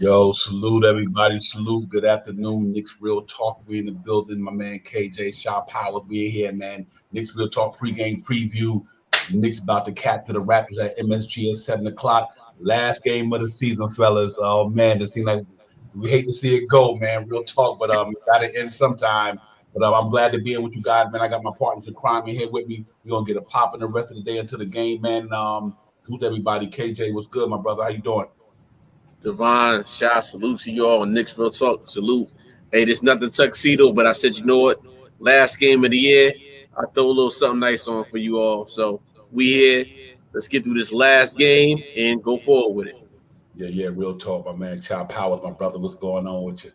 Yo, salute everybody. Salute. Good afternoon. Knicks Real Talk. We in the building. My man KJ Shaw Powers. We're here, man. Knicks Real Talk pregame preview. Knicks about to capture the Raptors at MSG at 7 o'clock. Last game of the season, fellas. Oh man, it seems like we hate to see it go, man. Real talk, but gotta end sometime. But I'm glad to be in with you guys, man. I got my partners in crime in here with me. We're gonna get a pop in the rest of the day until the game, man. Salute everybody. KJ, what's good, my brother? How you doing? Devon, Shy, salute to y'all. Knicks Real Talk, salute. Hey, this not the tuxedo, but I said, you know what? Last game of the year, I throw a little something nice on for you all. So we here. Let's get through this last game and go forward with it. Yeah, real talk, my man. Child Powers, my brother. What's going on with you?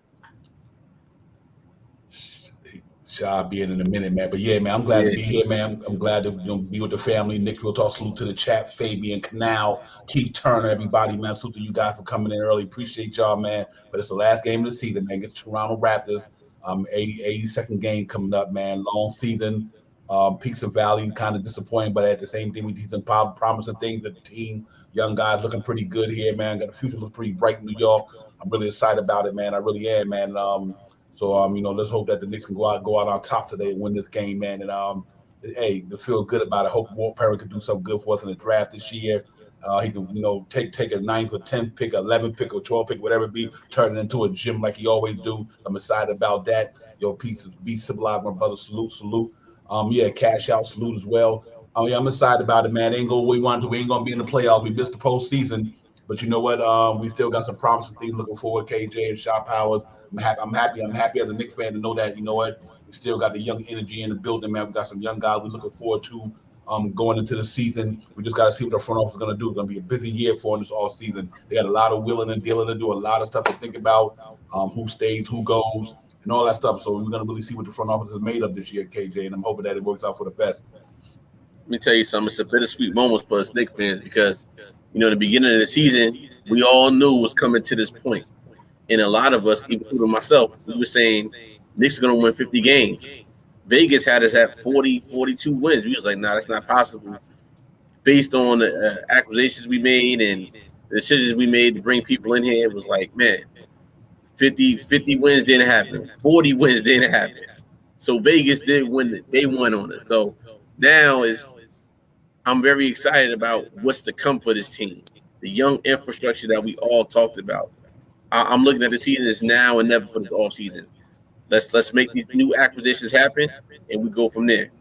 Shy being in a minute, man. But yeah, man, I'm glad to Yeah. be here, man. I'm glad to be with the family. Nick, real talk. Salute to the chat, Fabian Canal, Keith Turner, everybody, man. Salute to you guys for coming in early. Appreciate y'all, man. But it's the last game of the season, man. Against Toronto Raptors. 82nd game coming up, man. Long season. Peaks and valleys, kind of disappointing, but at the same thing, we see some promising things that the team, young guys looking pretty good here, man. Got the future look pretty bright in New York. I'm really excited about it, man. I really am, man. Let's hope that the Knicks can go out on top today and win this game, man. And hey, to feel good about it. Hope Walt Perry can do something good for us in the draft this year. He can, take a 9th or 10th pick, 11th pick or 12th pick, whatever it be, turn it into a gym like he always do. I'm excited about that. Yo, peace, be civilized, my brother. Salute. Cash out, salute as well. Yeah, I'm excited about it, man. Ain't go we wanted to. We ain't gonna be in the playoffs. We missed the postseason, but you know what? We still got some promising things looking forward. KJ and Shaw Powers. I'm happy as a Knicks fan to know that, you know what, we still got the young energy in the building, man. We got some young guys we're looking forward to going into the season. We just got to see what the front office is going to do. It's going to be a busy year for them this all season. They got a lot of willing and dealing to do, a lot of stuff to think about, who stays, who goes, and all that stuff. So we're going to really see what the front office is made of this year, KJ, and I'm hoping that it works out for the best. Let me tell you something. It's a bittersweet moment for us Knicks fans because, in the beginning of the season, we all knew it was coming to this point. And a lot of us, including myself, we were saying Knicks are going to win 50 games. Vegas had us at 40, 42 wins. We was like, nah, that's not possible. Based on the acquisitions we made and the decisions we made to bring people in here, it was like, man, 50 wins didn't happen. 40 wins didn't happen. So Vegas did win. They won on it. So now I'm very excited about what's to come for this team. The young infrastructure that we all talked about. I'm looking at the season as now and never for the off season. Let's make these new acquisitions happen, and we go from there.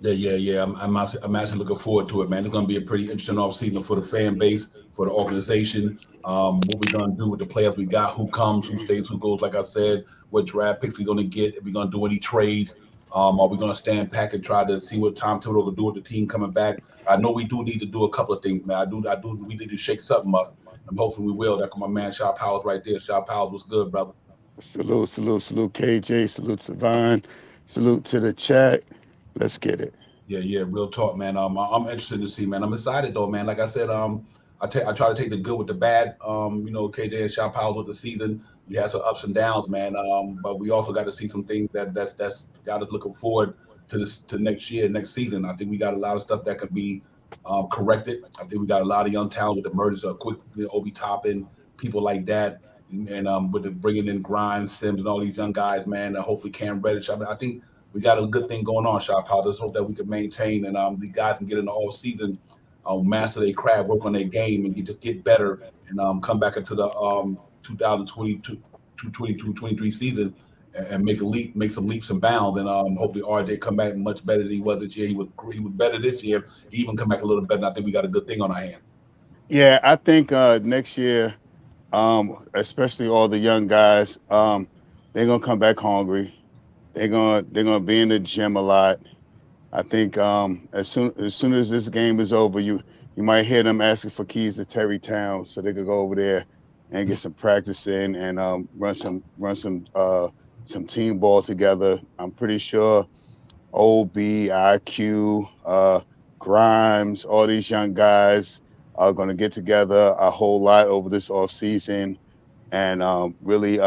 Yeah. I'm actually looking forward to it, man. It's going to be a pretty interesting offseason for the fan base, for the organization. What we're going to do with the players we got, who comes, who stays, who goes. Like I said, what draft picks we're going to get. If we're going to do any trades, are we going to stand back and try to see what Tom Thibodeau will do with the team coming back? I know we do need to do a couple of things, man. I do. We need to shake something up. I'm hoping we will. That's my man, Shaw Powers, right there. Shaw Powers was good, brother. Salute, KJ. Salute, Savon. Salute to the chat. Let's get it. Yeah, real talk, man. I'm interested to see, man. I'm excited though, man. Like I said, I try to take the good with the bad. KJ and Shaw Powers with the season. We had some ups and downs, man. But we also got to see some things that's got us looking forward to next year, next season. I think we got a lot of stuff that can be corrected. I think we got a lot of young talent with the emergence of quick Obi Toppin, people like that, and with the bringing in Grimes, Sims, and all these young guys, man. And hopefully Cam Reddish. I think we got a good thing going on, Shot Powder. Let's hope that we can maintain and the guys can get in the all season, master their craft, work on their game, and just get better and come back into the 2022, 23 season and make a leap, make some leaps and bounds, and hopefully RJ come back much better than he was this year. He was better this year. He even come back a little better. And I think we got a good thing on our hand. Yeah, I think next year, especially all the young guys, they're gonna come back hungry. They're gonna be in the gym a lot. I think as soon as this game is over, you might hear them asking for keys to Terrytown so they could go over there and get some practice in and run some team ball together. I'm pretty sure OB, IQ, Grimes, all these young guys are going to get together a whole lot over this off season and really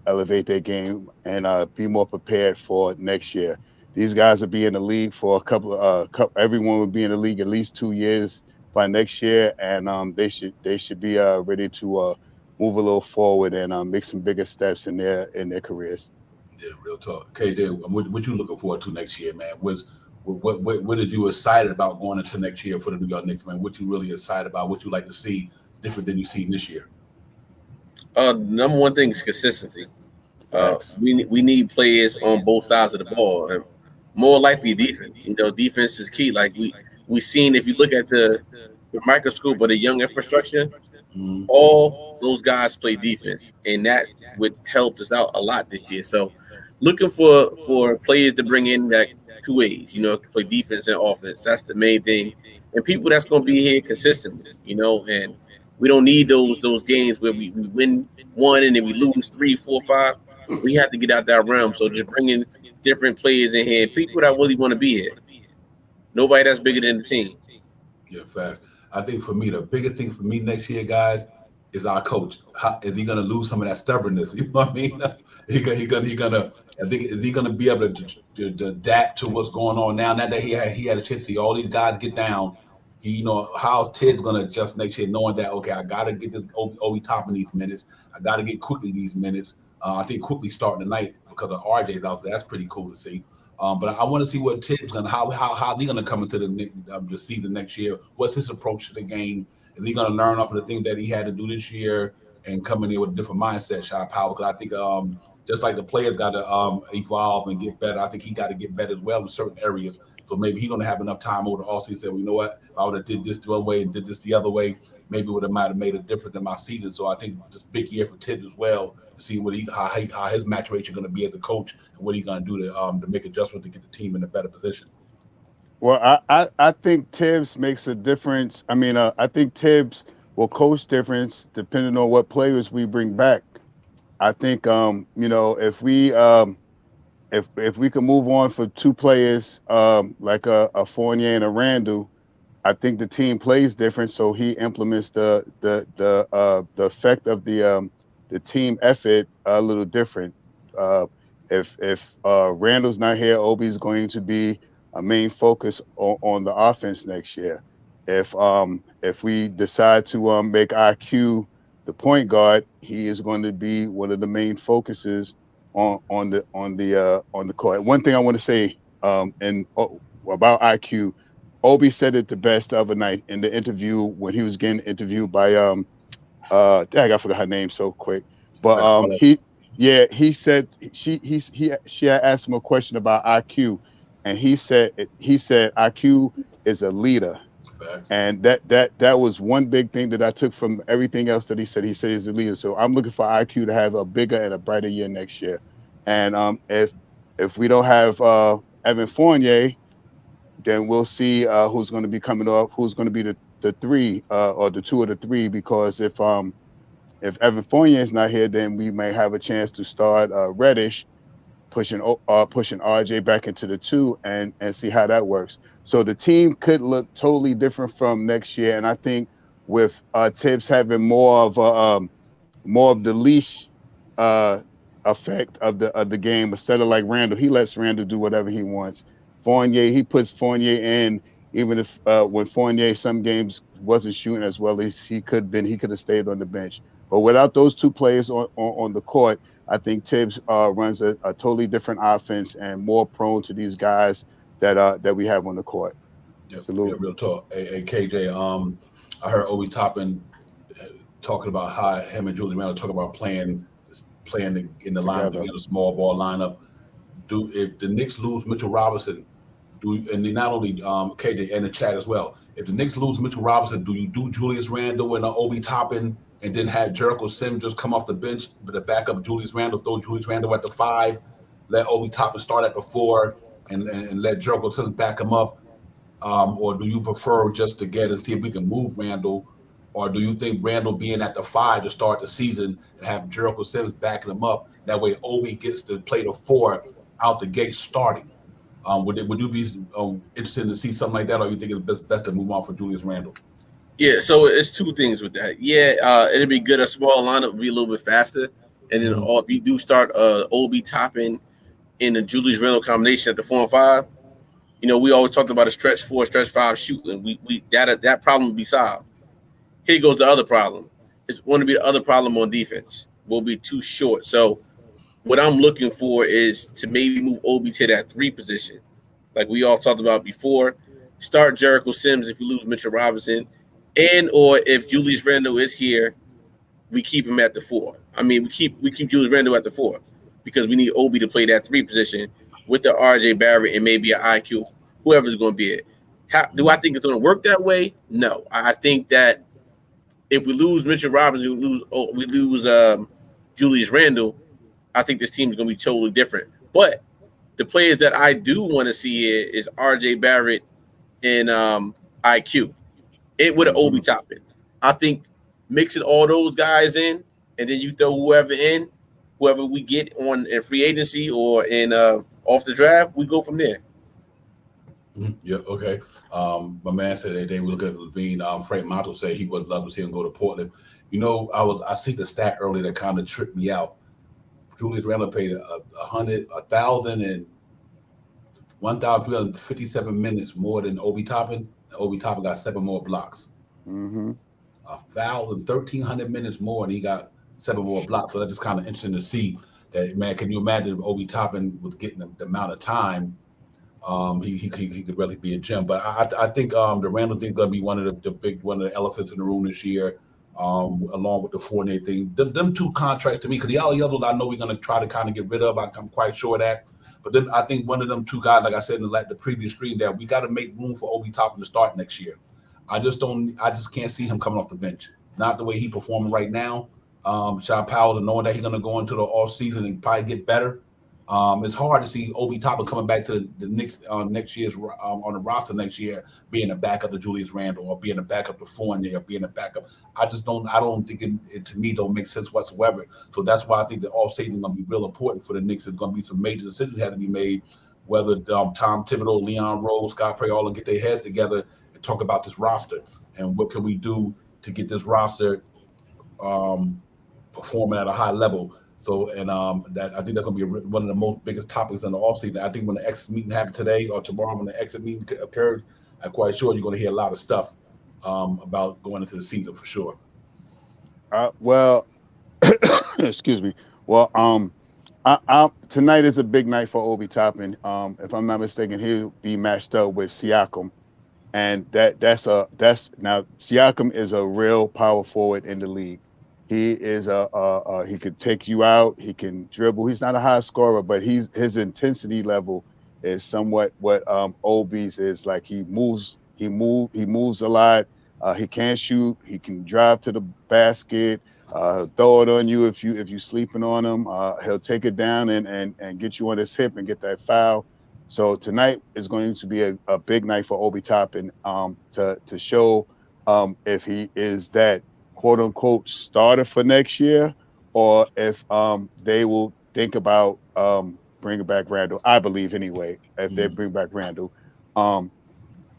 elevate their game and be more prepared for next year. These guys will be in the league for a everyone will be in the league at least 2 years by next year, and they should be ready to move a little forward and make some bigger steps in their careers. Yeah, real talk. KJ, what you looking forward to next year, man? What are you excited about going into next year for the New York Knicks, man? What you really excited about? What you like to see different than you seen this year? Number one thing is consistency. Facts. We need players on both sides of the ball, and more likely defense. Defense is key. Like we seen if you look at the microscope of the young infrastructure, Mm-hmm. all those guys play defense, and that would help us out a lot this year. So, looking for players to bring in that two ways, play defense and offense. That's the main thing, and people that's going to be here consistently, and we don't need those games where we win one and then we lose 3, 4, 5. We have to get out that realm. So just bringing different players in here, people that really want to be here. Nobody that's bigger than the team. Yeah, facts. I think for me, the biggest thing for me next year, guys, is our coach. Is he gonna lose some of that stubbornness? You know what I mean? He gonna. I think is he gonna be able to adapt to what's going on now? Now that he had a chance to see all these guys get down. How Ted's gonna adjust next year, knowing that okay, I gotta get this Obi Toppin these minutes. I gotta get Quickly these minutes. I think Quickly starting tonight because of RJ's out, so that's pretty cool to see. But I want to see what Tibbs gonna how he gonna come into the season next year. What's his approach to the game? Is he gonna learn off of the things that he had to do this year and come in here with a different mindset, Shy Powell? Because I think just like the players got to evolve and get better, I think he got to get better as well in certain areas. So maybe he's gonna have enough time over the offseason to say, well, you know what? If I would have did this the one way and did this the other way, maybe might have made a difference in my season. So I think this big year for Tibbs as well to see how his maturation going to be as a coach and what he's going to do to make adjustments to get the team in a better position. Well, I think Tibbs makes a difference. I mean, I think Tibbs will coach difference depending on what players we bring back. I think if we can move on for two players like a Fournier and a Randall, I think the team plays different. So he implements the effect of the team effort a little different. If Randall's not here, Obi's going to be a main focus on the offense next year. If we decide to make IQ the point guard, he is going to be one of the main focuses on the court. One thing I want to say about IQ, Obi said it the best the other night in the interview when he was getting interviewed by I forgot her name so quick, but he said she had asked him a question about IQ, and he said IQ is a leader. Facts. And that was one big thing that I took from everything else that he said. He said he's a leader. So I'm looking for IQ to have a bigger and a brighter year next year. And if we don't have Evan Fournier, then we'll see who's going to be coming off, who's going to be the three or the two of the three. Because if Evan Fournier is not here, then we may have a chance to start Reddish, pushing RJ back into the two and see how that works. So the team could look totally different from next year. And I think with Tibbs having more of the leash effect of the game instead of like Randall, he lets Randall do whatever he wants. Fournier, he puts Fournier in, even if when Fournier some games wasn't shooting as well as he could have stayed on the bench. But without those two players on the court, I think Tibbs runs a totally different offense and more prone to these guys that we have on the court. Yeah, real talk. Hey, KJ, I heard Obi Toppin talking about how him and Julius Randle talk about playing in the lineup together, small ball lineup. If the Knicks lose Mitchell Robinson, and not only KJ and the chat as well, if the Knicks lose Mitchell Robinson, do you do Julius Randle and Obi Toppin and then have Jericho Sims just come off the bench but to back up Julius Randle, throw Julius Randle at the 5, let Obi Toppin start at the 4, and let Jericho Sims back him up? Or do you prefer just to get and see if we can move Randle? Or do you think Randle being at the 5 to start the season and have Jericho Sims backing him up? That way Obi gets to play the 4 out the gate starting. Would you be interested to see something like that, or you think it's best to move on for Julius Randle? Yeah, so it's two things with that. Yeah, it'd be good. A small lineup would be a little bit faster. And then if you do start Obi Toppin in the Julius Randle combination at the 4 and 5, we always talked about a stretch 4, stretch 5 shooting. That problem would be solved. Here goes the other problem. it's going to be the other problem on defense. We'll be too short. So what I'm looking for is to maybe move Obi to that 3 position, like we all talked about before. Start Jericho Sims if you lose Mitchell Robinson, and or if Julius Randle is here, we keep him at the 4. I mean, we keep Julius Randle at the 4 because we need Obi to play that 3 position with the RJ Barrett and maybe an IQ, whoever's going to be it. Do I think it's going to work that way? No. I think that if we lose Mitchell Robinson, we lose Julius Randle, I think this team is going to be totally different. But the players that I do want to see is RJ Barrett and IQ. It with an Obi Toppin. I think mixing all those guys in, and then you throw whoever we get on in free agency or in off the draft, we go from there. Yeah, okay. My man said that they were looking at Levine. Frank Montel said he would love to see him go to Portland. You know, I see the stat earlier that kind of tripped me out. Julius Randle played 1,357 minutes more than Obi Toppin. Obi Toppin got 7 more blocks. 1,300 minutes more, and he got 7 more blocks. So that's just kind of interesting to see that, man. Can you imagine if Obi Toppin was getting the amount of time? He could really be a gem. But I think the Randall thing is going to be one of the elephants in the room this year, along with the Fournier thing. Them 2 contracts to me, because the other ones I know we're going to try to kind of get rid of. I'm quite sure of that. But then I think one of them 2 guys, like I said in the previous stream, that we got to make room for Obi Toppin to start next year. I just can't see him coming off the bench. Not the way he's performing right now. Sean Powell, knowing that he's going to go into the off season and probably get better. It's hard to see Obi Toppin coming back to the Knicks next year's on the roster next year, being a backup to Julius Randle or being a backup to Fournier or being a backup. I don't think it to me don't make sense whatsoever. So that's why I think the off season is going to be real important for the Knicks. There's going to be some major decisions that have to be made, whether Tom Thibodeau, Leon Rose, Scott Pray all get their heads together and talk about this roster and what can we do to get this roster performing at a high level. So, and that I think that's going to be one of the most biggest topics in the offseason. I think when the exit meeting happens today or tomorrow, when the exit meeting occurs, I'm quite sure you're going to hear a lot of stuff about going into the season for sure. Well, excuse me. Well, tonight is a big night for Obi Toppin. If I'm not mistaken, he'll be matched up with Siakam, and that's now Siakam is a real power forward in the league. He is he could take you out. He can dribble. He's not a high scorer, but his intensity level is somewhat what Obi's is. Like he moves a lot. He can shoot. He can drive to the basket. Throw it on you if you sleeping on him. He'll take it down and get you on his hip and get that foul. So tonight is going to be a big night for Obi Toppin to show if he is that quote unquote starter for next year, or if they will think about bringing back Randall. I believe anyway, if they bring back Randall,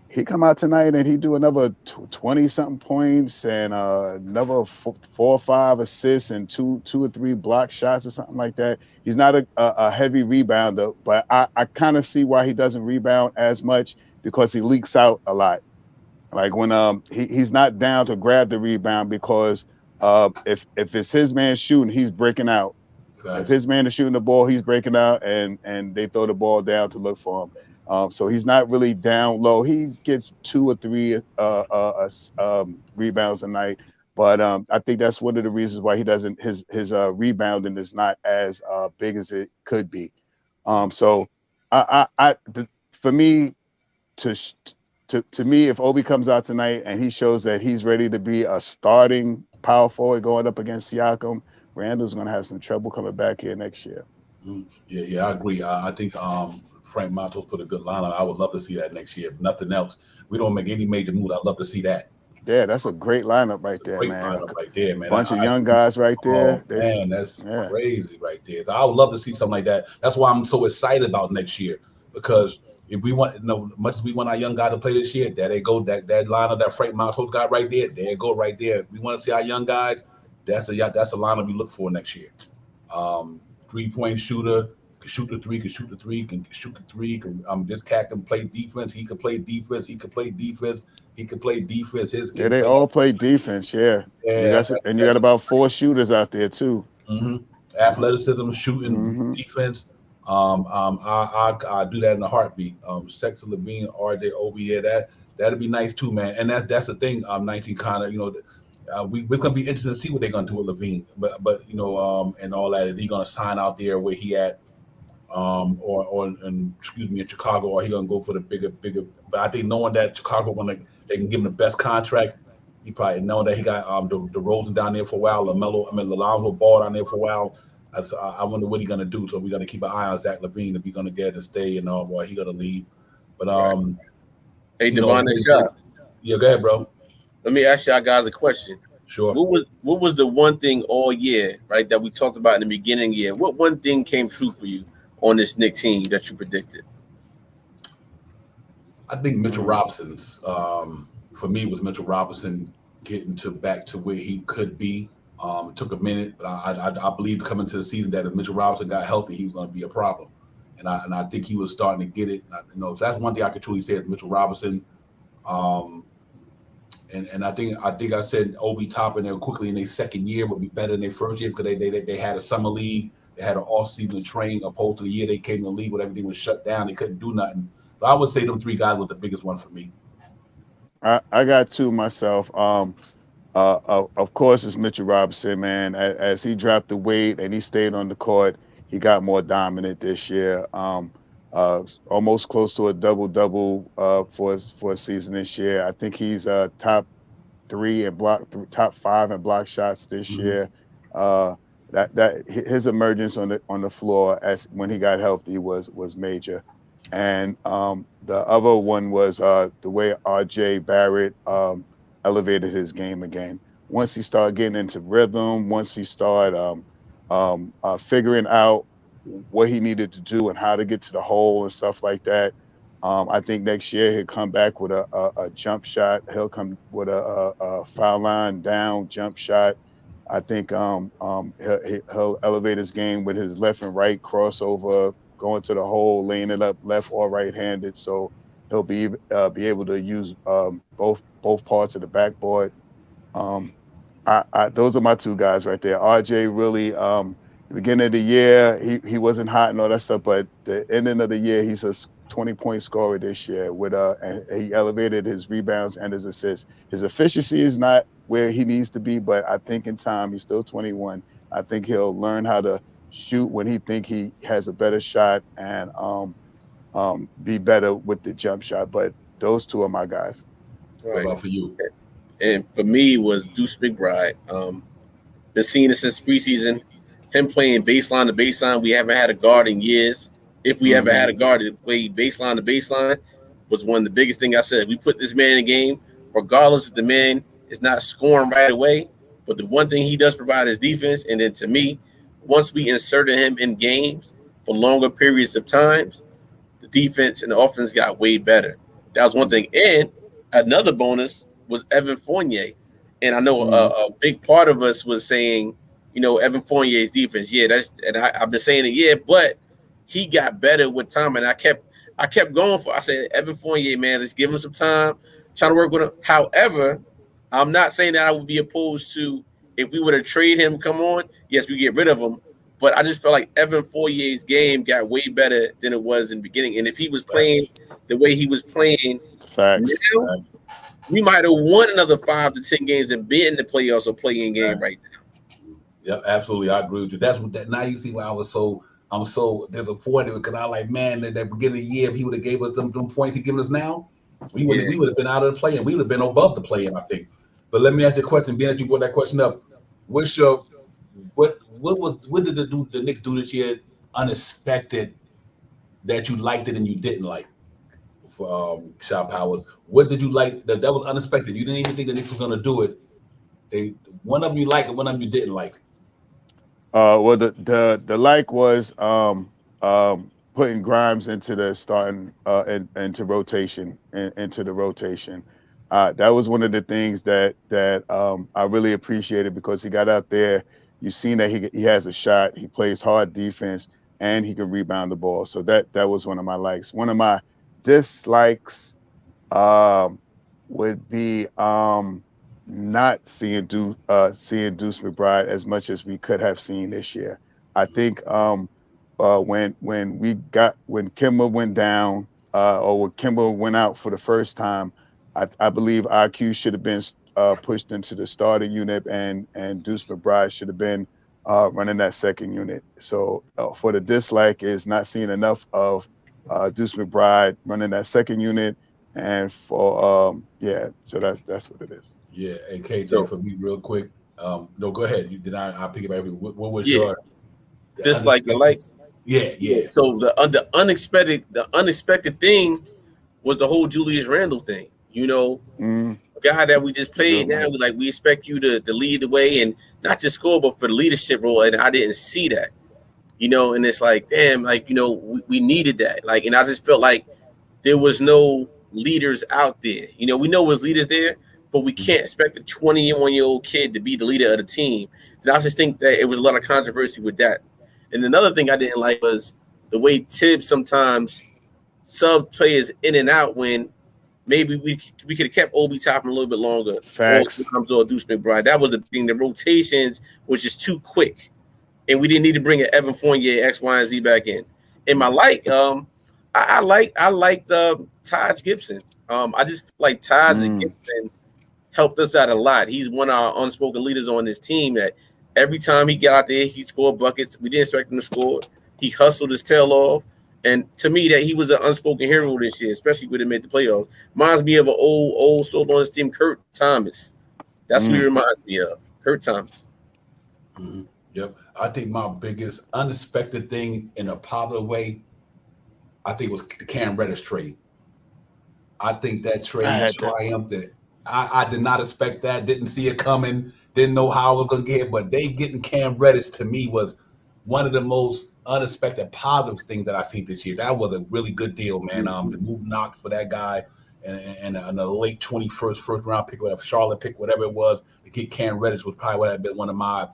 he come out tonight and he do another 20-something points and another 4 or 5 assists and two or 3 block shots or something like that. He's not a heavy rebounder, but I kind of see why he doesn't rebound as much, because he leaks out a lot. Like when he's not down to grab the rebound, because if it's his man shooting, he's breaking out. Right. If his man is shooting the ball, he's breaking out, and they throw the ball down to look for him. So he's not really down low. He gets 2 or 3 rebounds a night, but I think that's one of the reasons why he doesn't. His rebounding is not as big as it could be. So for me to me, if Obi comes out tonight and he shows that he's ready to be a starting power forward going up against Siakam, Randall's going to have some trouble coming back here next year. Yeah, I agree. I think Frank Montos put a good lineup. I would love to see that next year. If nothing else, we don't make any major moves. I'd love to see that. Yeah, that's a great lineup right there, man. Lineup right there, man. Bunch of young guys right there. Oh, man, that's crazy right there. So I would love to see something like that. That's why I'm so excited about next year, because if we want, much as we want our young guy to play this year, there they go. That lineup, that Frank Montos guy right there. There you go, right there. If we want to see our young guys, that's a lineup we look for next year. 3-point shooter, shoot the three, can shoot the three, can shoot the three. This cat can play defense. He can play defense. He can play defense. He can play defense. Yeah, they all play defense. Yeah, you got and you got about 4 shooters out there too. Athleticism, shooting, defense. I do that in a heartbeat. Sexton, Levine, RJ, Obi, yeah, that'd be nice too, man. And that's the thing. 19 kind of, you know. We're gonna be interested to see what they're gonna do with Levine, but you know, and all that. Is he gonna sign out there where he at, or in Chicago, or he gonna go for the bigger? But I think knowing that Chicago they can give him the best contract, he probably knowing that he got the Rosen down there for a while, Lalonzo Ball down there for a while. I wonder what he's gonna do. So we gotta keep an eye on Zach LaVine if he's gonna get to stay and all, or he gonna leave. But hey, Devon, shot. Yeah, go ahead, bro. Let me ask y'all guys a question. Sure. What was the one thing all year, right, that we talked about in the beginning of the year? What one thing came true for you on this Knicks team that you predicted? I think Mitchell Robinson's. For me, it was Mitchell Robinson getting back to where he could be. It took a minute, but I believe coming to the season that if Mitchell Robinson got healthy, he was going to be a problem. And I think he was starting to get it. You know, so that's one thing I could truly say is Mitchell Robinson. And I think I said Obi Toppin there quickly in their second year would be better than their first year because they had a summer league, they had an off-season train opposed to the year they came to the league when everything was shut down, they couldn't do nothing. So I would say them 3 guys were the biggest one for me. I got 2 myself. Of course, it's Mitchell Robinson, man. As he dropped the weight and he stayed on the court, he got more dominant this year. Almost close to a double-double for a season this year. I think he's top 3 in top 5 in block shots this year. That his emergence on the floor when he got healthy was major. And the other one was the way RJ Barrett elevated his game again. Once he started getting into rhythm, once he started figuring out what he needed to do and how to get to the hole and stuff like that. I think next year he'll come back with a jump shot. He'll come with a foul line down jump shot. I think he'll elevate his game with his left and right crossover, going to the hole, laying it up left or right-handed. So he'll be able to use both parts of the backboard. Those are my 2 guys right there. RJ really. Beginning of the year, he wasn't hot and all that stuff, but the ending of the year, he's a 20-point scorer this year. And he elevated his rebounds and his assists. His efficiency is not where he needs to be, but I think in time, he's still 21. I think he'll learn how to shoot when he think he has a better shot and be better with the jump shot. But those 2 are my guys. Right. What about for you? And for me, it was Deuce McBride. Been seeing it since preseason. Him playing baseline to baseline. We haven't had a guard in years. If we ever had a guard that played baseline to baseline, was one of the biggest things I said. We put this man in the game, regardless if the man is not scoring right away. But the one thing he does provide is defense. And then to me, once we inserted him in games for longer periods of times, the defense and the offense got way better. That was one thing. And another bonus was Evan Fournier. And I know a big part of us was saying, you know, Evan Fournier's defense. Yeah, I've been saying it, but he got better with time. And I kept going for. I said, Evan Fournier, man, let's give him some time, trying to work with him. However, I'm not saying that I would be opposed to if we were to trade him. Come on, yes, we get rid of him. But I just felt like Evan Fournier's game got way better than it was in the beginning. And if he was playing the way he was playing, we might have won another 5 to 10 games and been in the playoffs or playing game right now. Yeah, absolutely. I agree with you. That's what now you see why I'm so disappointed because I like, man, at the beginning of the year, if he would have gave us them points he given us now, we would have been out of the play and we would have been above the play, I think. But let me ask you a question, being that you brought that question up. What did the Knicks do this year unexpected that you liked it and you didn't like for Shot Powers? What did you like that was unexpected? You didn't even think the Knicks was gonna do it. One of them you like and one of them you didn't like. Well, the like was putting Grimes into the starting into rotation into the rotation. That was one of the things that I really appreciated because he got out there. You've seen that he has a shot. He plays hard defense. and he can rebound the ball. So that was one of my likes. One of my dislikes would be not seeing Deuce McBride as much as we could have seen this year. I think when Kimba went down or when Kimba went out for the first time, I believe IQ should have been pushed into the starting unit, and Deuce McBride should have been running that second unit. So for the dislike is not seeing enough of Deuce McBride running that second unit, and for so that's what it is. Yeah, and KJ, for me, real quick. No, go ahead. I'll pick it back. What was your dislike and likes? Yeah. So the unexpected thing was the whole Julius Randle thing. You know, a guy that we just played now, we expect you to lead the way and not just score, but for the leadership role. And I didn't see that, you know, and it's like, damn, like, you know, we needed that. Like, and I just felt like there was no leaders out there. You know, we know there's leaders there, but we can't expect a 21-year-old kid to be the leader of the team. And I just think that it was a lot of controversy with that. And another thing I didn't like was the way Tibbs sometimes sub players in and out when maybe we could have kept Obi Toppin a little bit longer. Facts. Or Deuce McBride. That was the thing. The rotations was just too quick. And we didn't need to bring an Evan Fournier, X, Y, and Z back in. And my I like the Taj Gibson. I just feel like Taj Gibson helped us out a lot. He's one of our unspoken leaders on this team that every time he got out there, he scored buckets. We didn't expect him to score. He hustled his tail off. And to me, that he was an unspoken hero this year, especially when they made the playoffs. Reminds me of an old soul on his team, Kurt Thomas. That's what he reminds me of, Kurt Thomas. Mm-hmm. Yep. I think my biggest unexpected thing in a positive way, I think, was the Cam Reddish trade. I think that trade triumphed. I did not expect that. Didn't see it coming. Didn't know how I was going to get it. But they getting Cam Reddish, to me, was one of the most unexpected positive things that I see this year. That was a really good deal, man. The move knocked for that guy and a late 21st first round pick, whatever, Charlotte pick, whatever it was, to get Cam Reddish was probably would have been one of my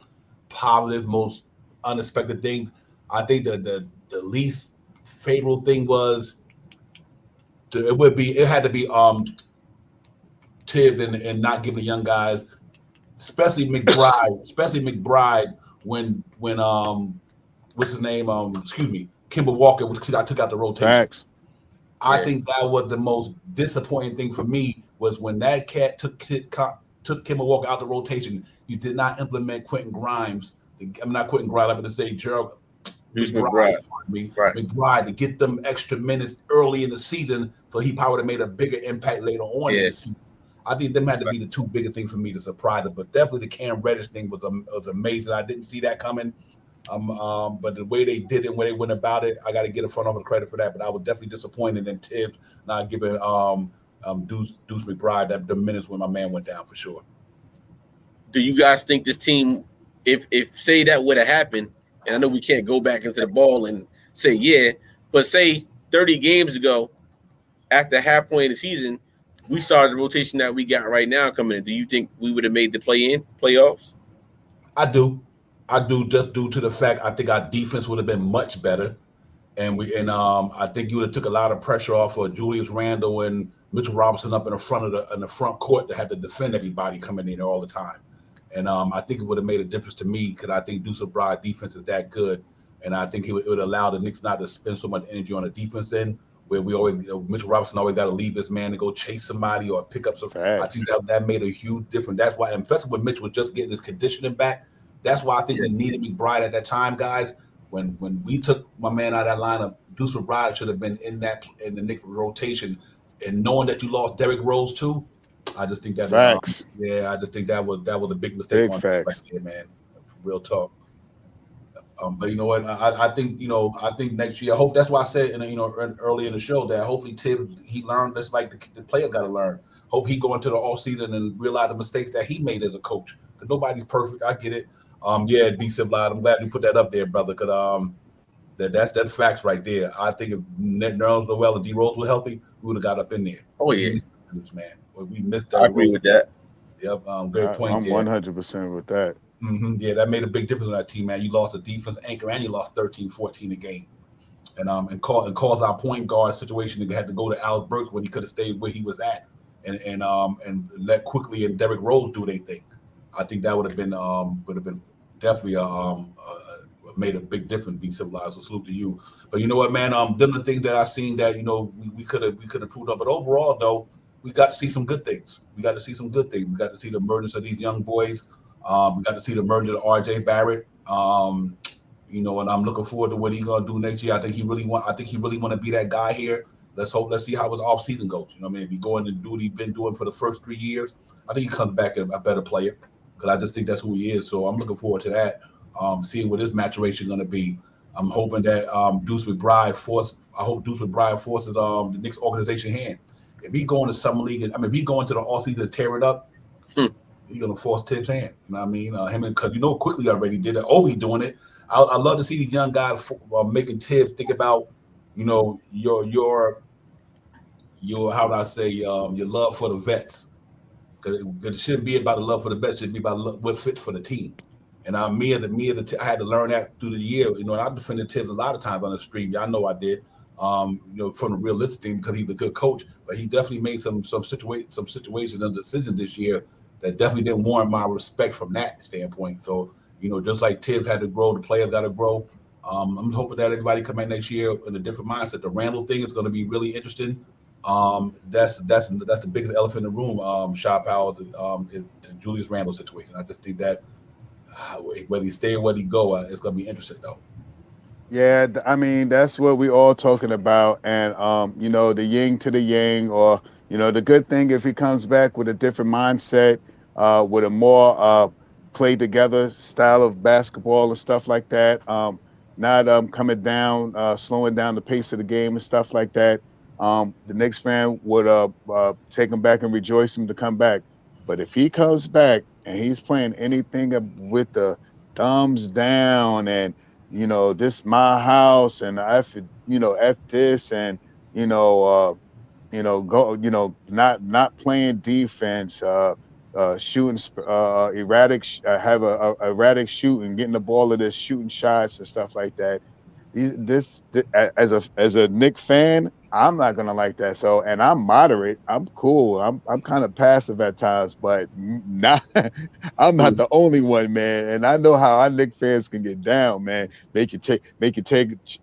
positive, most unexpected things. I think the least favorable thing was it had to be Tibbs and not giving the young guys, especially McBride when what's his name? Kemba Walker took out the rotation. Facts. I think that was the most disappointing thing for me was when that cat took Kemba Walker out the rotation. You did not implement Quentin Grimes. I'm not Quentin Grimes. I'm going to say Gerald McBride. McBride to get them extra minutes early in the season, so he probably would have made a bigger impact later on in the season. I think them had to be the two bigger things for me to surprise them. But definitely the Cam Reddish thing was amazing. I didn't see that coming. But the way they did it, when they went about it, I got to get a front office credit for that. But I was definitely disappointed in Tibbs not giving Deuce McBride the minutes when my man went down for sure. Do you guys think this team, if say that would have happened, and I know we can't go back into the ball and say yeah, but say 30 games ago, after half point of the season, we saw the rotation that we got right now coming in. Do you think we would have made the playoffs? I do, just due to the fact I think our defense would have been much better, and I think you would have took a lot of pressure off of Julius Randle and Mitchell Robinson up in the front court to have to defend everybody coming in there all the time. And I think it would have made a difference to me because I think Deuce McBride defense is that good, and I think it would allow the Knicks not to spend so much energy on the defense end, where we always Mitchell Robinson always got to leave this man to go chase somebody or pick up some. I think that made a huge difference. That's why, and especially when Mitch was just getting his conditioning back, that's why I think we needed McBride at that time, guys. When we took my man out of that lineup, Deuce McBride should have been in the Knicks rotation, and knowing that you lost Derrick Rose too. I just think that I just think that was a big mistake on right there, man. Real talk. But you know what? I think next year. I hope that's why I said early in the show that hopefully Tibbs he learned just like the players got to learn. Hope he go into the off season and realize the mistakes that he made as a coach. Because nobody's perfect. I get it. B Civilized. I'm glad you put that up there, brother. Because that's the facts right there. I think if Nerlens Noel and D Rose were healthy, we would have got up in there. Oh yeah, man. We missed that. I agree with that. Yep. Great point. I'm 100% with that. Yeah, that made a big difference on that team, man. You lost a defense anchor and you lost 13-14 a game. And caused our point guard situation to had to go to Alex Burks when he could have stayed where he was at and let Quickly and Derrick Rose do their thing. I think that would have been definitely made a big difference. Be civilized. So salute to you. But you know what, man? Them the things that I've seen that we could have improved on. But overall, though, we got to see some good things. We got to see some good things. We got to see the emergence of these young boys. We got to see the emergence of R.J. Barrett. And I'm looking forward to what he's gonna do next year. I think he really want to be that guy here. Let's see how his off season goes. You know what I mean? If he going to do what he's been doing for the first 3 years, I think he comes back a better player because I just think that's who he is. So I'm looking forward to that. Seeing what his maturation is gonna be. I'm hoping that Deuce McBride forces the Knicks organization hand. If he going to summer league, if he going to the off season to tear it up, he's gonna force Tibbs' hand. You know what I mean? Him and because Quickly already did it. Obi doing it. I love to see these young guys making Tibbs think about, your how do I say your love for the vets, because it shouldn't be about the love for the vets. It should be about what fits for the team. And I had to learn that through the year. And I defended Tibbs a lot of times on the stream. Y'all know I did. From the realistic thing because he's a good coach, but he definitely made some situations and decisions this year that definitely didn't warrant my respect from that standpoint. So. Just like Tibbs had to grow, the players got to grow. I'm hoping that everybody come in next year in a different mindset. The Randall thing is going to be really interesting. That's the biggest elephant in the room. Shaw Powell, is the Julius Randle situation. I just think that whether he stay or whether he go, it's going to be interesting though. Yeah, that's what we all talking about, and the yin to the yang, or the good thing if he comes back with a different mindset, with a more play together style of basketball and stuff like that. Not coming down, slowing down the pace of the game and stuff like that. The Knicks fan would take him back and rejoice him to come back. But if he comes back and he's playing anything with the thumbs down and this my house and F this and go not playing defense, shooting erratic, have a erratic shooting, getting the ball of this shooting shots and stuff like that. As a Knicks fan, I'm not gonna like that. So, and I'm moderate. I'm cool. I'm kind of passive at times, but not. I'm not the only one, man. And I know how our Knicks fans can get down, man.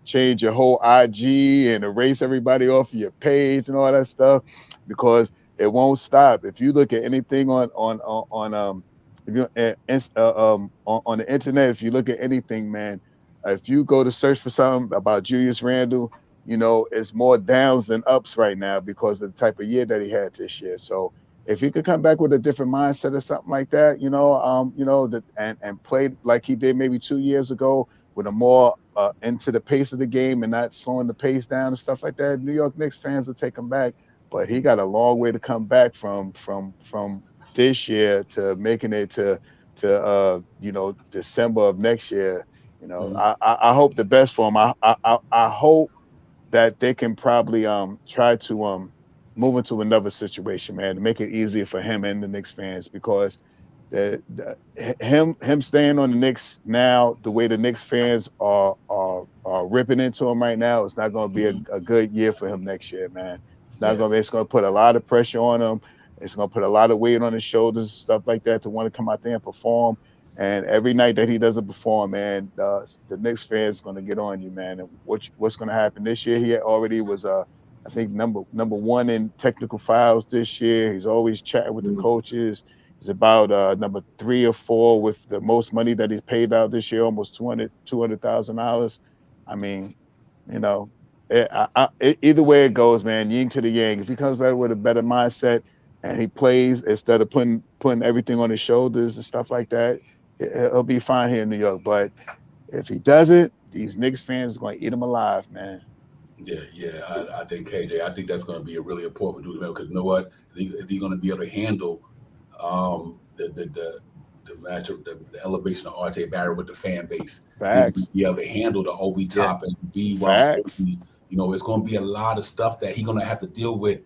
Change your whole IG and erase everybody off of your page and all that stuff because it won't stop. If you look at anything on the internet, if you look at anything, man, if you go to search for something about Julius Randle, it's more downs than ups right now because of the type of year that he had this year. So if he could come back with a different mindset or something like that, and play like he did maybe 2 years ago with a more into the pace of the game and not slowing the pace down and stuff like that, New York Knicks fans will take him back. But he got a long way to come back from this year to making it to December of next year. I hope the best for him. I hope that they can probably try to move into another situation, man, to make it easier for him and the Knicks fans because him staying on the Knicks now, the way the Knicks fans are ripping into him right now, it's not going to be a good year for him next year, man. It's going to put a lot of pressure on him. It's going to put a lot of weight on his shoulders, stuff like that, to want to come out there and perform. And every night that he doesn't perform, man, the Knicks fans going to get on you, man. And what's going to happen this year? He already was, I think, number one in technical fouls this year. He's always chatting with the coaches. He's about number 3 or 4 with the most money that he's paid out this year, almost $200,000. I mean, either way it goes, man, yin to the yang. If he comes back with a better mindset and he plays instead of putting everything on his shoulders and stuff like that, he'll be fine here in New York. But if he doesn't, these Knicks fans are going to eat him alive, man. Yeah. I think KJ. I think that's going to be a really important for Dude because you know what? If he's going to be able to handle the matchup, the elevation of R.J. Barrett with the fan base, Facts. be able to handle the Obi top and be it's going to be a lot of stuff that he's going to have to deal with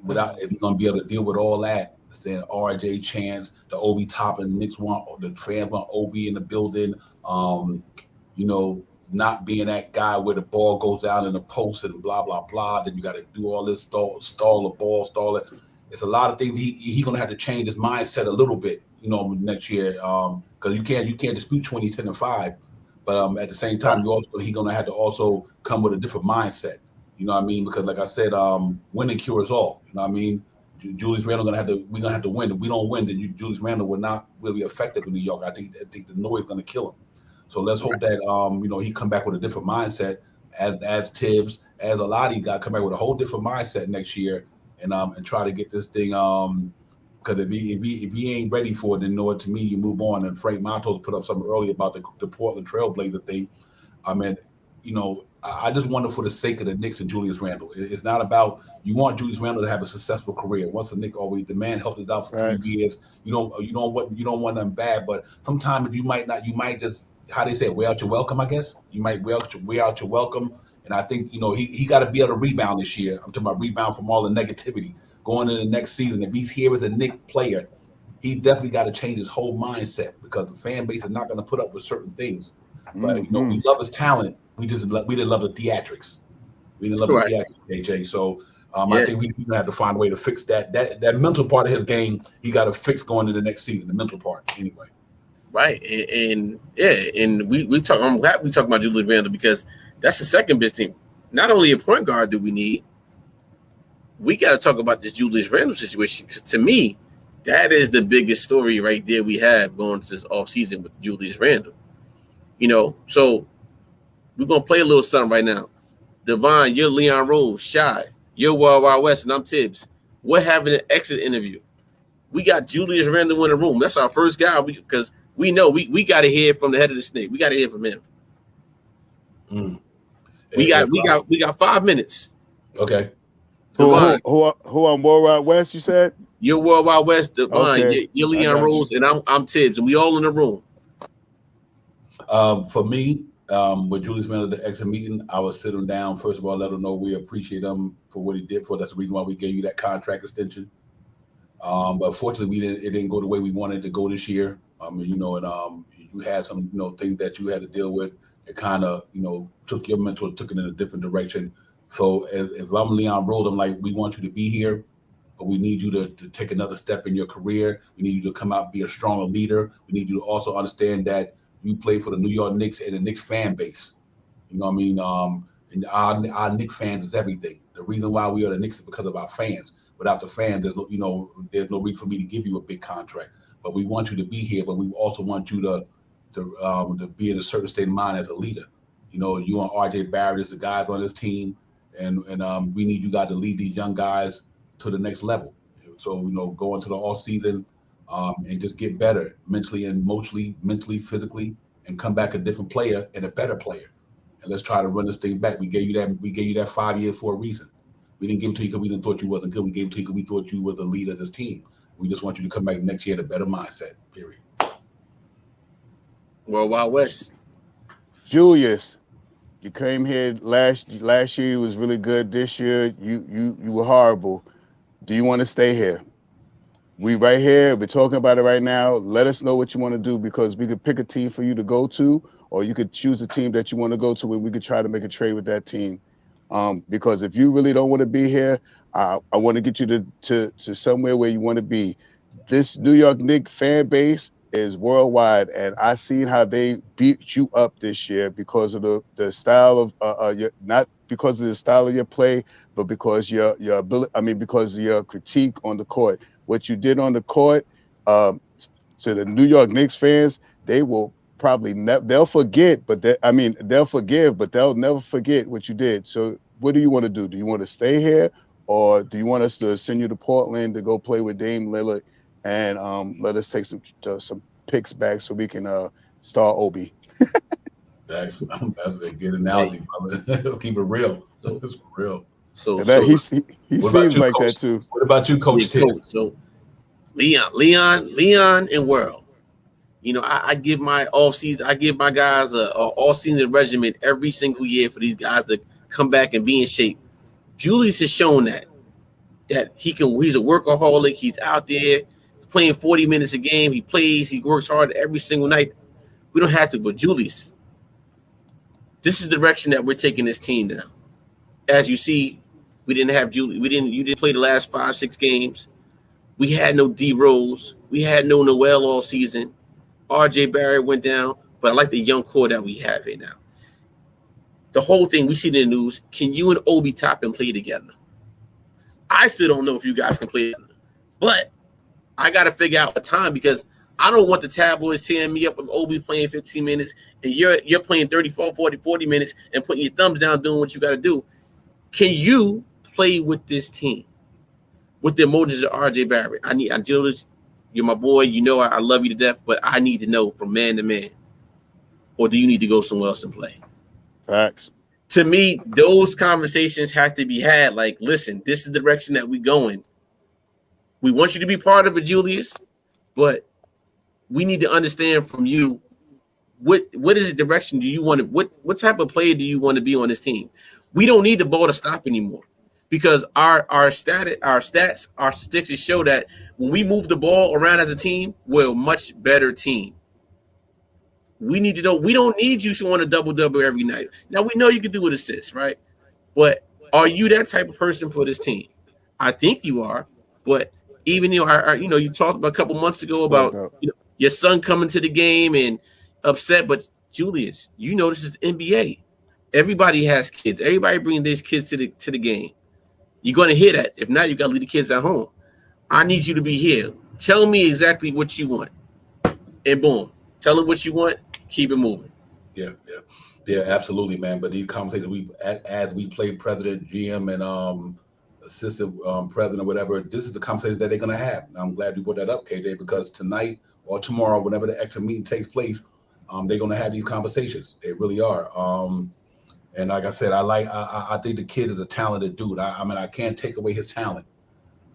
without if he's going to be able to deal with all that saying RJ chants, the Obi top and the Knicks want the fans want Obi in the building. Not being that guy where the ball goes down in the post and blah blah blah. Then you got to do all this stall the ball, stall it. It's a lot of things. He's gonna have to change his mindset a little bit, next year. Because you can't dispute 20-10-5, but at the same time, he's gonna have to also come with a different mindset. You know what I mean? Because like I said, winning cures all. You know what I mean? Julius Randle we're gonna have to win. If we don't win, then Julius Randle will be effective in New York. I think the noise is gonna kill him. So let's hope that he come back with a different mindset as Tibbs, as a lot of these guys come back with a whole different mindset next year and try to get this thing. Because if he ain't ready for it, then to me you move on. And Frank Montos put up something earlier about the Portland Trailblazer thing. I mean, I just wonder for the sake of the Knicks and Julius Randle. It's not about you want Julius Randle to have a successful career. Once the Knicks the man helped us out for 3 years. You don't want them bad, but sometimes you might just. How they say, wear out your welcome, I guess. You might wear out your welcome. And I think, he got to be able to rebound this year. I'm talking about rebound from all the negativity going into the next season. If he's here as a Knick player, he definitely got to change his whole mindset because the fan base is not going to put up with certain things. But, we love his talent. We didn't love the theatrics. We didn't love the theatrics, AJ. So I think we're going to have to find a way to fix that mental part of his game. He got to fix going into the next season, the mental part anyway. Right, and we talk. I'm glad we talk about Julius Randle because that's the second best thing. Not only a point guard do we need, we got to talk about this Julius Randle situation because to me, that is the biggest story right there we have going to this offseason with Julius Randle. So we're gonna play a little something right now. Devon, you're Leon Rose, Shy, you're Wild Wild West, and I'm Tibbs. We're having an exit interview. We got Julius Randle in the room. That's our first guy because. We know we got to hear from the head of the snake. We got to hear from him. We got 5 minutes. Okay. Who on World Wide West? You said you're World Wide West. Devon, okay. You're Leon Rose, and I'm Tibbs, and we all in the room. For me, with Julius Randle at the exit meeting, I would sit him down. First of all, let him know we appreciate him for what he did for us. That's the reason why we gave you that contract extension. But fortunately, it didn't go the way we wanted it to go this year. You had some, things that you had to deal with. It kind of, took your mentor, took it in a different direction. So if I'm Leon Rose, I'm like, we want you to be here, but we need you to take another step in your career. We need you to come out, be a stronger leader. We need you to also understand that you play for the New York Knicks and the Knicks fan base. You know what I mean? And our Knicks fans is everything. The reason why we are the Knicks is because of our fans. Without the fans, there's no reason for me to give you a big contract. But we want you to be here, but we also want you to be in a certain state of mind as a leader. You and RJ Barrett is the guys on this team, and we need you guys to lead these young guys to the next level. So go into the off season and just get better mentally and emotionally, physically, and come back a different player and a better player. And let's try to run this thing back. We gave you that 5 years for a reason. We didn't give it to you because we didn't thought you wasn't good. We gave it to you because we thought you were the leader of this team. We just want you to come back next year in a better mindset, period. World Wide West. Julius, you came here last year. You was really good. This year, you were horrible. Do you want to stay here? We right here. We're talking about it right now. Let us know what you want to do because we could pick a team for you to go to, or you could choose a team that you want to go to, and we could try to make a trade with that team. Because if you really don't want to be here, I want to get you to somewhere where you want to be. This New York Knicks fan base is worldwide, and I seen how they beat you up this year because of the style of not because of the style of your play, but because your ability. I mean, because of your critique on the court. What you did on the court, to the New York Knicks fans, they will probably they'll forget, but they'll forgive, but they'll never forget what you did. So what do you want to do? Do you want to stay here, or do you want us to send you to Portland to go play with Dame Lillard and let us take some picks back so we can start Obi? That's a good analogy, brother. Keep it real. So it's real. So he seems like Coach? That too. What about you, Coach Tim? So Leon, and World. I give my guys a all-season regimen every single year for these guys to come back and be in shape. Julius has shown that. that he's a workaholic. He's out there playing 40 minutes a game. He plays. He works hard every single night. We don't have to. But Julius, this is the direction that we're taking this team now. As you see, we didn't have Julius. You didn't play the last 5-6 games. We had no D Rose. We had no Noel all season. RJ Barrett went down. But I like the young core that we have here now. The whole thing we see in the news. Can you and Obi Toppin play together? I still don't know if you guys can play together. But I got to figure out a time because I don't want the tabloids tearing me up with Obi playing 15 minutes and you're playing 34, 40 minutes and putting your thumbs down doing what you got to do. Can you play with this team? With the emojis of RJ Barrett? I do this. You're my boy. You know I love you to death, but I need to know from man to man. Or do you need to go somewhere else and play? Facts. To me, those conversations have to be had. Like, listen, this is the direction that we're going. We want you to be part of it, Julius, but we need to understand from you what is the direction do you want to what type of player do you want to be on this team? We don't need the ball to stop anymore because our statistics show that when we move the ball around as a team, we're a much better team. We need to know we don't need you to want a double every night. Now we know you can do with assists, right? But are you that type of person for this team? I think you are, but even you talked about a couple months ago about your son coming to the game and upset. But Julius, this is NBA. Everybody has kids. Everybody bringing these kids to the game. You're going to hear that. If not, you got to leave the kids at home. I need you to be here. Tell me exactly what you want, and boom, tell them what you want. Keep it moving. Yeah, absolutely, man. But these conversations as we play president, GM, and assistant president, whatever, this is the conversation that they're going to have. And I'm glad you brought that up, KJ, because tonight or tomorrow, whenever the exit meeting takes place, they're going to have these conversations. They really are. And like I said, I think the kid is a talented dude. I can't take away his talent.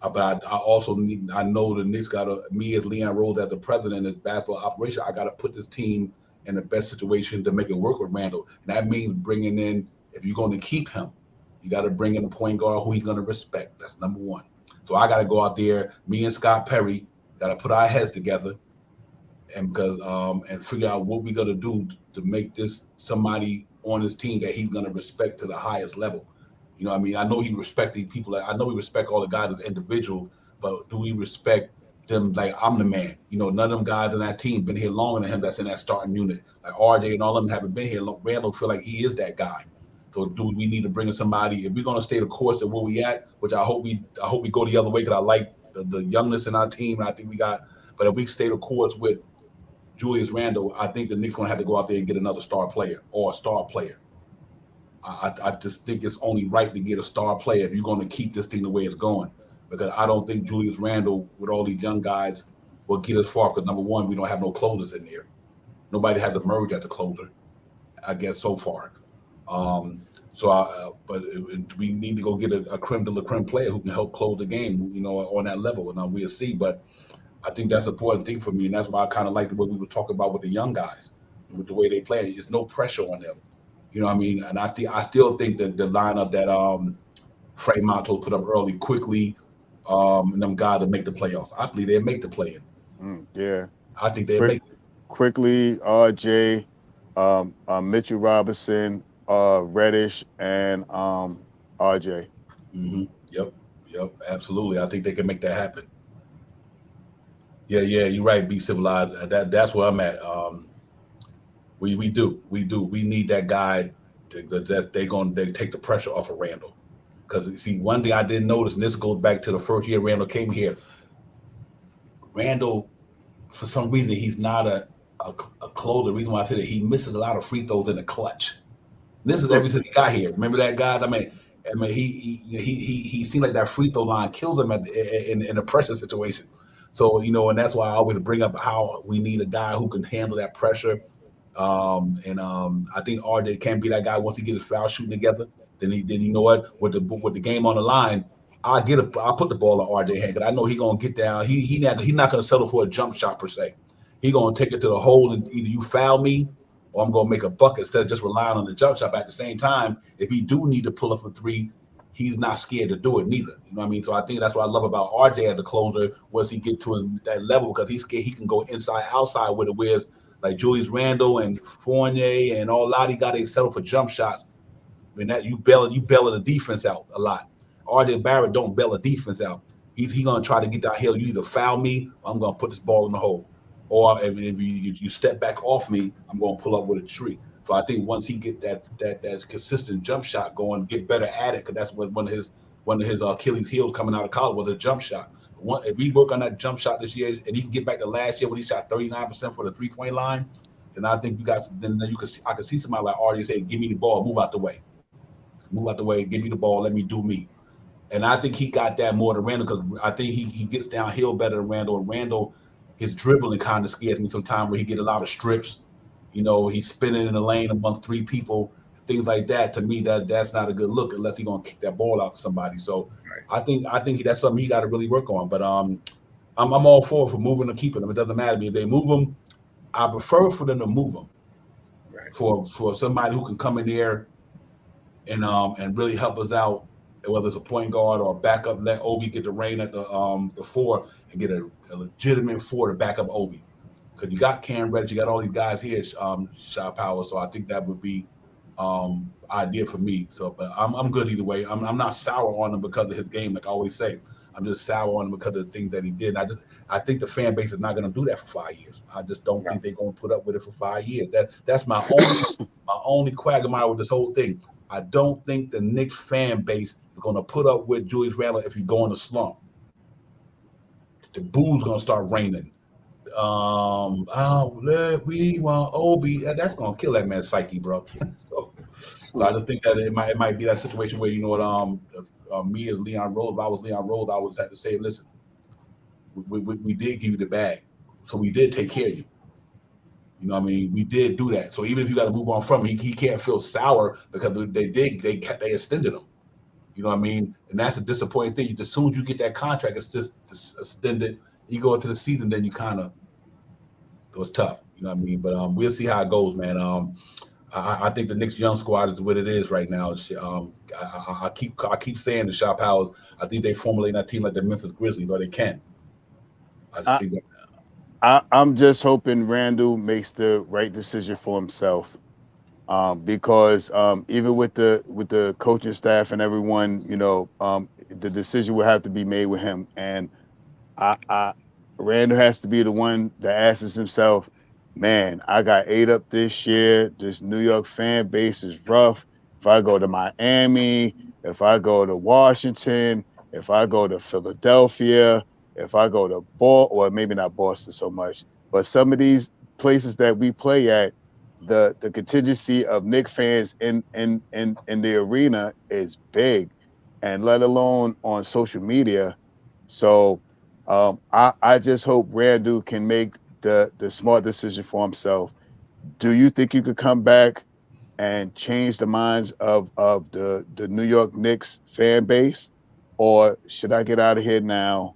But I also know the Knicks me as Leon Rose as the president of basketball operation, I got to put this team in the best situation to make it work with Randall. And that means bringing in, if you're going to keep him, you got to bring in a point guard who he's going to respect. That's number one. So I got to go out there, me and Scott Perry, got to put our heads together and figure out what we're going to do to make this somebody on his team that he's going to respect to the highest level. You know what I mean? I know he respects these people. I know we respect all the guys as individuals, but do we respect them like I'm the man? None of them guys in that team been here longer than him that's in that starting unit. Like RJ and all of them haven't been here. Randall feel like he is that guy. So do we need to bring in somebody? If we're going to stay the course of where we at, which I hope we go the other way because I like the youngness in our team. And I think but if we stay the course with Julius Randle, I think the Knicks going to have to go out there and get another star player or a star player. I just think it's only right to get a star player if you're going to keep this thing the way it's going. Because I don't think Julius Randle, with all these young guys, will get us far. Because number one, we don't have no closers in there. Nobody had to merge at the closer, I guess, so far. But we need to go get a creme de la creme player who can help close the game, on that level. And we'll see. But I think that's an important thing for me. And that's why I kind of like the way we were talking about with the young guys, with the way they play. There's no pressure on them. You know what I mean? And I still think that the lineup that Frank Monto put up early, quickly, and them guys to make the playoffs. I believe they'll make the play-in. Yeah. I think they'll make it. Quickly, RJ, Mitchell Robinson, Reddish, and RJ. Mm-hmm. Yep, absolutely. I think they can make that happen. Yeah, you're right, Be Civilized. That's where I'm at. We do. We need that guy that they take the pressure off of Randall. Because see, one thing I didn't notice, and this goes back to the first year Randall came here. Randall, for some reason, he's not a closer. The reason why I said that he misses a lot of free throws in the clutch. This is ever since he got here. Remember that guy? I mean, he seemed like that free throw line kills him in a pressure situation. So and that's why I always bring up how we need a guy who can handle that pressure. I think RJ can be that guy once he gets his foul shooting together. Then you know what? With the game on the line, I put the ball in RJ hand because I know he's gonna get down. He's not gonna settle for a jump shot per se. He's gonna take it to the hole and either you foul me or I'm gonna make a bucket instead of just relying on the jump shot. But at the same time, if he do need to pull up a three, he's not scared to do it neither. You know what I mean? So I think that's what I love about RJ as the closer. Once he get to that level, because he's scared, he can go inside, outside with it. Whereas like Julius Randle and Fournier and all Lottie got they settle for jump shots. I mean that you bailing the defense out a lot. RJ Barrett don't bail a defense out. He's gonna try to get downhill. You either foul me, or I'm gonna put this ball in the hole, or if you step back off me, I'm gonna pull up with a tree. So I think once he get that consistent jump shot going, get better at it, because that's what one of his Achilles heels coming out of college was a jump shot. If we work on that jump shot this year, and he can get back to last year when he shot 39% for the 3-point line, then I think I can see somebody like RJ say, "Give me the ball, move out the way, give me the ball, let me do me." And I think he got that more than Randle, because I think he gets downhill better than Randle. And Randle, his dribbling kind of scares me sometimes, where he get a lot of strips. You know, he's spinning in the lane among 3 people, things like that. To me, that's not a good look unless he's gonna kick that ball out to somebody. So I think that's something he got to really work on. But I'm all for moving and keeping him. It doesn't matter to me if they move him. I prefer for them to move him for somebody who can come in there and really help us out, whether it's a point guard or a backup. Let Obi get the reign at the 4 and get a legitimate 4 to back up Obi. Because you got Cam Reddish, you got all these guys here, shot power. So I think that would be idea for me. So, but I'm good either way. I'm not sour on him because of his game, like I always say. I'm just sour on him because of the things that he did. And I think the fan base is not going to do that for 5 years. I just don't think they're going to put up with it for 5 years. That's my only quagmire with this whole thing. I don't think the Knicks fan base is going to put up with Julius Randle if he go in a slump. The boo's going to start raining. We want Obi. That's gonna kill that man's psyche, bro. So I just think that it might be that situation where, you know what, me as Leon Rose, if I was Leon Rose, I would have to say, listen, we did give you the bag, so we did take care of you. You know what I mean? We did do that. So even if you got to move on from him, he can't feel sour because they extended him. You know what I mean? And that's a disappointing thing. As soon as you get that contract, it's just extended. You go into the season, then you kind of. So it's tough, you know what I mean? But we'll see how it goes, man. I think the Knicks young squad is what it is right now. I keep saying the Shop Powers. I think they formulate that team like the Memphis Grizzlies, or they can. I'm just hoping Randle makes the right decision for himself, because even with the coaching staff and everyone, you know, the decision will have to be made with him, and Randle has to be the one that asks himself, man, I got 8 up this year. This New York fan base is rough. If I go to Miami, if I go to Washington, if I go to Philadelphia, if I go to Boston, or maybe not Boston so much, but some of these places that we play at, the contingency of Knicks fans in the arena is big, and let alone on social media. So I just hope Randle can make the smart decision for himself. Do you think you could come back and change the minds of the New York Knicks fan base, or should I get out of here now,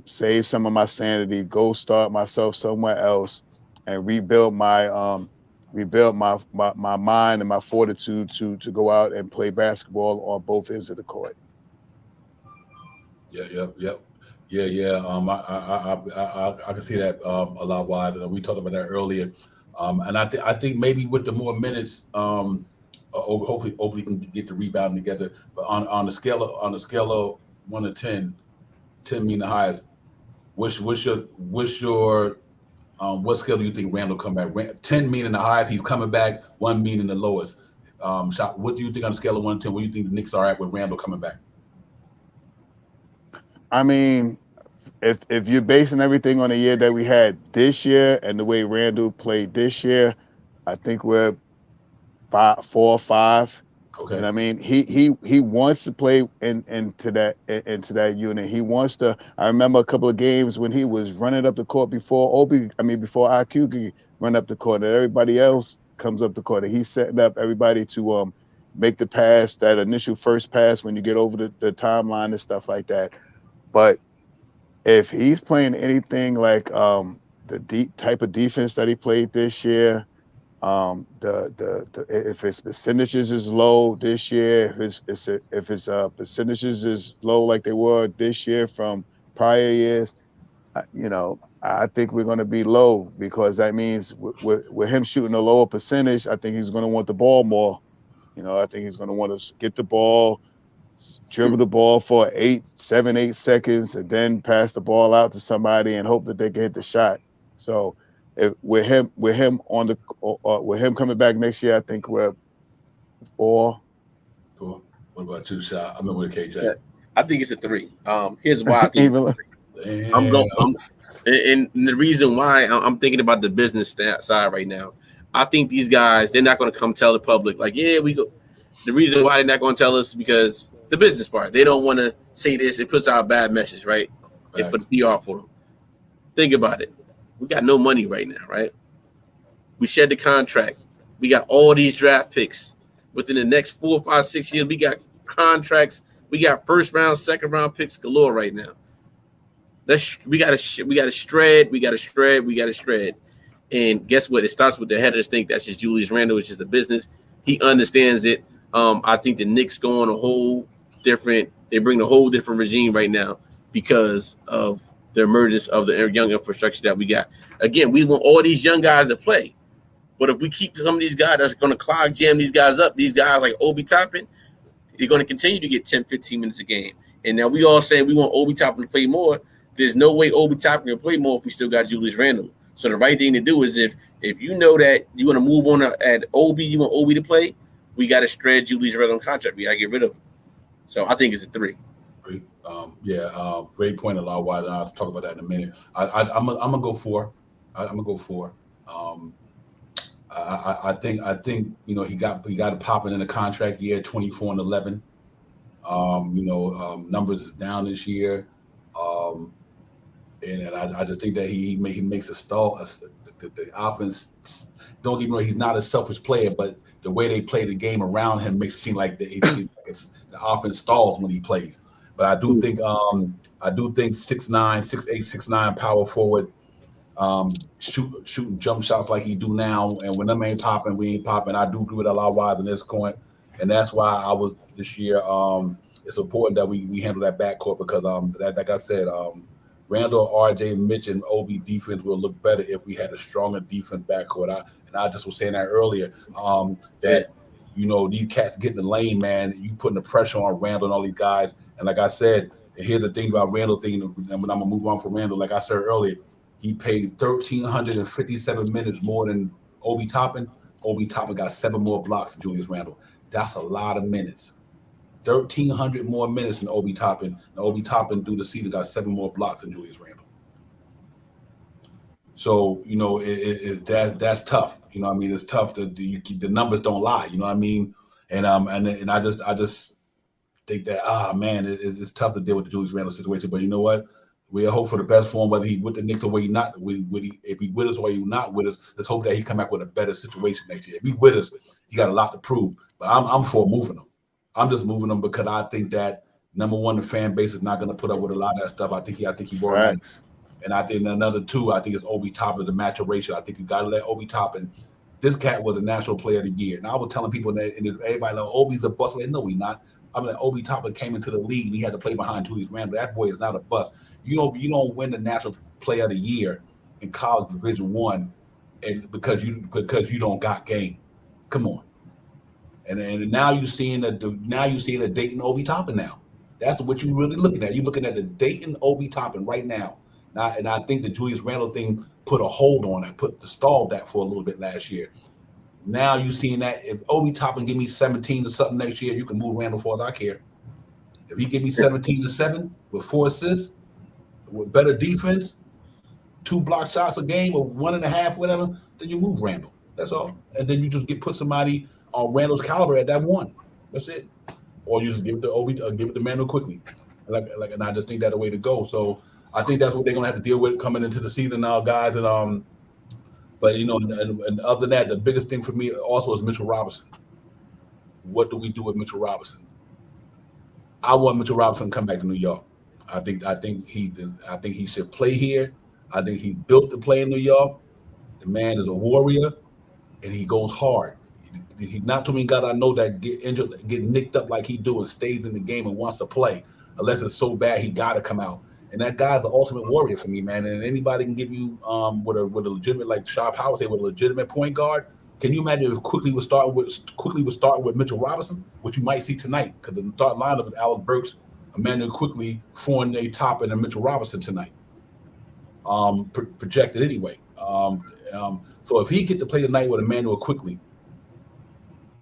save some of my sanity, go start myself somewhere else, and rebuild my mind and my fortitude to go out and play basketball on both ends of the court? Yeah. I can see that a lot wiser. We talked about that earlier, and I think maybe with the more minutes, hopefully Oakley can get the rebound together. But on the scale of 1 to 10, 10 meaning the highest. What's your what scale do you think Randle come back? 10 meaning the highest, he's coming back. 1 meaning the lowest. What do you think on the scale of 1 to 10? What do you think the Knicks are at with Randle coming back? I mean, if you're basing everything on the year that we had this year and the way Randle played this year, I think we're 4 or 5. Okay. And I mean, he wants to play into that unit. He wants to. I remember a couple of games when he was running up the court before IQ could run up the court, and everybody else comes up the court, and he's setting up everybody to make the pass, that initial first pass when you get over the timeline and stuff like that. But if he's playing anything like the type of defense that he played this year, If its percentages is low this year, if its percentages is low like they were this year from prior years, I think we're going to be low, because that means with him shooting a lower percentage, I think he's going to want the ball more. I think he's going to want to get the ball, dribble the ball for 8 seconds, and then pass the ball out to somebody and hope that they can hit the shot. So, if with him with him coming back next year, I think we're 4. Cool. What about you, Sha? I mean, with KJ. Yeah, I think it's a 3. Here's why I think Even I'm going. And the reason why I'm thinking about the business side right now, I think these guys, they're not going to come tell the public like, yeah, we go. The reason why they're not going to tell us is because the business part. They don't want to say this. It puts out a bad message, right? And for the PR for them. Think about it. We got no money right now, right? We shed the contract. We got all these draft picks. Within the next 4, 5, 6 years, we got contracts. We got first round, second round picks galore right now. We got to shred. And guess what? It starts with the head of this thing. That's just Julius Randle, which is the business. He understands it. I think the Knicks go on a whole different. They bring a whole different regime right now because of the emergence of the young infrastructure that we got. Again, we want all these young guys to play, but if we keep some of these guys that's going to clog jam these guys up, these guys like Obi Toppin, they're going to continue to get 10, 15 minutes a game. And now we all saying we want Obi Toppin to play more. There's no way Obi Toppin can play more if we still got Julius Randle. So the right thing to do is if you know that you want to move on at Obi, you want Obi to play, we got to shred Julius Randle contract. We got to get rid of him. So I think it's a 3. Great point, a lot wide, and I'll talk about that in a minute. I'm gonna go 4. I'm gonna go 4. I think he got it popping in the contract year, 24-11. Numbers is down this year. And I just think that he makes a stall. The offense, don't get me wrong, he's not a selfish player, but the way they play the game around him makes it seem like the offense stalls when he plays. But I do think 6'9", 6'8", 6'9" power forward, shooting jump shots like he do now. And when them ain't popping, we ain't popping. I do agree with a lot wise in this point, and that's why I was this year. It's important that we handle that backcourt because like I said, Randall, RJ, Mitch, and Obi defense will look better if we had a stronger defense backcourt. I just was saying that earlier, that these cats get in the lane, man. You putting the pressure on Randall and all these guys. And like I said, and here's the thing about Randall thing, and when I'm gonna move on from Randall, like I said earlier, he played 1,357 minutes more than Obi Toppin. Obi Toppin got 7 more blocks than Julius Randle. That's a lot of minutes. 1,300 more minutes than Obi Toppin. And Obi Toppin through the season got 7 more blocks than Julius Randle. So that's tough. I mean, it's tough. The numbers don't lie. You know what I mean? And I just think that it's tough to deal with the Julius Randle situation. But you know what? We hope for the best for him, whether he with the Knicks or whether he not. If he with us or he not with us, let's hope that he come back with a better situation next year. If he with us, he got a lot to prove. But I'm for moving him. I'm just moving him because I think that number one, the fan base is not going to put up with a lot of that stuff. I think he worked. Right. And I think another 2, I think it's Obi Toppin, the maturation. I think you got to let Obi Toppin. This cat was a national player of the year. And I was telling people that, and everybody like, Obi's a bust. Like, no, he's not. I mean, Obi Toppin came into the league and he had to play behind Julius Randle. That boy is not a bust. You don't win the national player of the year in college Division I, and because you don't got game. Come on. And now you're seeing a Dayton Obi Toppin now. That's what you're really looking at. You're looking at the Dayton Obi Toppin right now. And I think the Julius Randle thing put a hold on it, stalled that for a little bit last year. Now you're seeing that if Obi Toppin give me 17 or something next year, you can move Randle for as I care. If he give me 17-7 with 4 assists, with better defense, 2 block shots a game or 1.5, whatever, then you move Randle. That's all. And then you just put somebody on Randall's caliber at that 1. That's it. Or you just give it to Obi, give it to Randle quickly. And I just think that's the way to go. So I think that's what they're gonna have to deal with coming into the season now, guys. And but and other than that, the biggest thing for me also is Mitchell Robinson. What do we do with Mitchell Robinson? I want Mitchell Robinson to come back to New York. I think he should play here. I think he's built to play in New York. The man is a warrior. and he goes hard. He's not too many guys I know that get injured, get nicked up like he do, and stays in the game and wants to play, unless it's so bad he got to come out. And that guy's the ultimate warrior for me, man. And anybody can give you with a legitimate, like Sharp Howard said, with a legitimate point guard. Can you imagine if Quickly was starting with Mitchell Robinson, which you might see tonight? Because the starting lineup with Alex Burks, Emmanuel Quickly, Fournier, Top, and Mitchell Robinson tonight. Projected anyway. So if he get to play tonight with Emmanuel Quickly,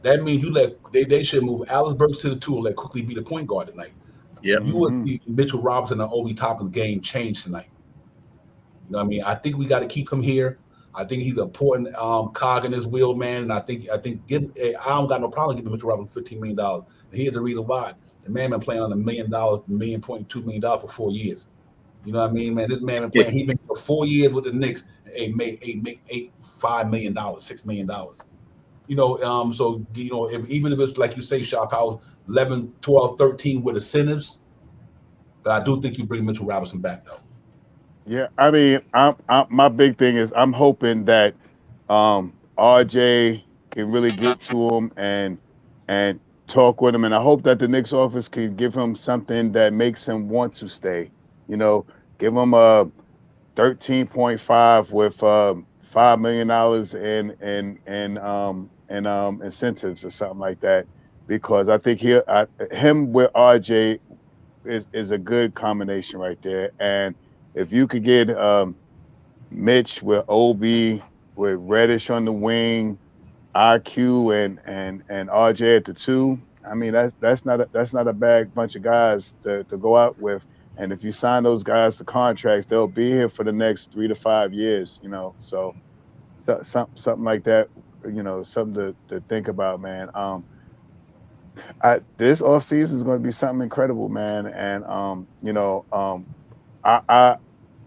that means they should move Alex Burks to the 2 and let Quickly be the point guard tonight. Yeah, you will see Mitchell Robinson and Obi Toppin's game change tonight. You know what I mean? I think we got to keep him here. I think he's an important cog in his wheel, man. And I think I don't got no problem giving Mitchell Robinson $15 million. And here's the reason why. The man been playing on $1 million, $1.2 million for 4 years. You know what I mean, man? This man been playing. He been for 4 years with the Knicks. Make $5 million, $6 million. You know, so you know, even if it's like you say, Sharp House 11, 12, 13 with incentives, but I do think you bring Mitchell Robinson back though. Yeah, I mean, I'm my big thing is I'm hoping that RJ can really get to him and talk with him, and I hope that the Knicks office can give him something that makes him want to stay. You know, give him a 13.5 with $5 million in incentives or something like that, because I think him with RJ is a good combination right there. And if you could get Mitch with OB, with Reddish on the wing, IQ and RJ at the 2, I mean that's not a bad bunch of guys to go out with. And if you sign those guys to contracts, they'll be here for the next 3 to 5 years. You know, so something like that. You know, something to think about, man. This off season is going to be something incredible, man. And you know,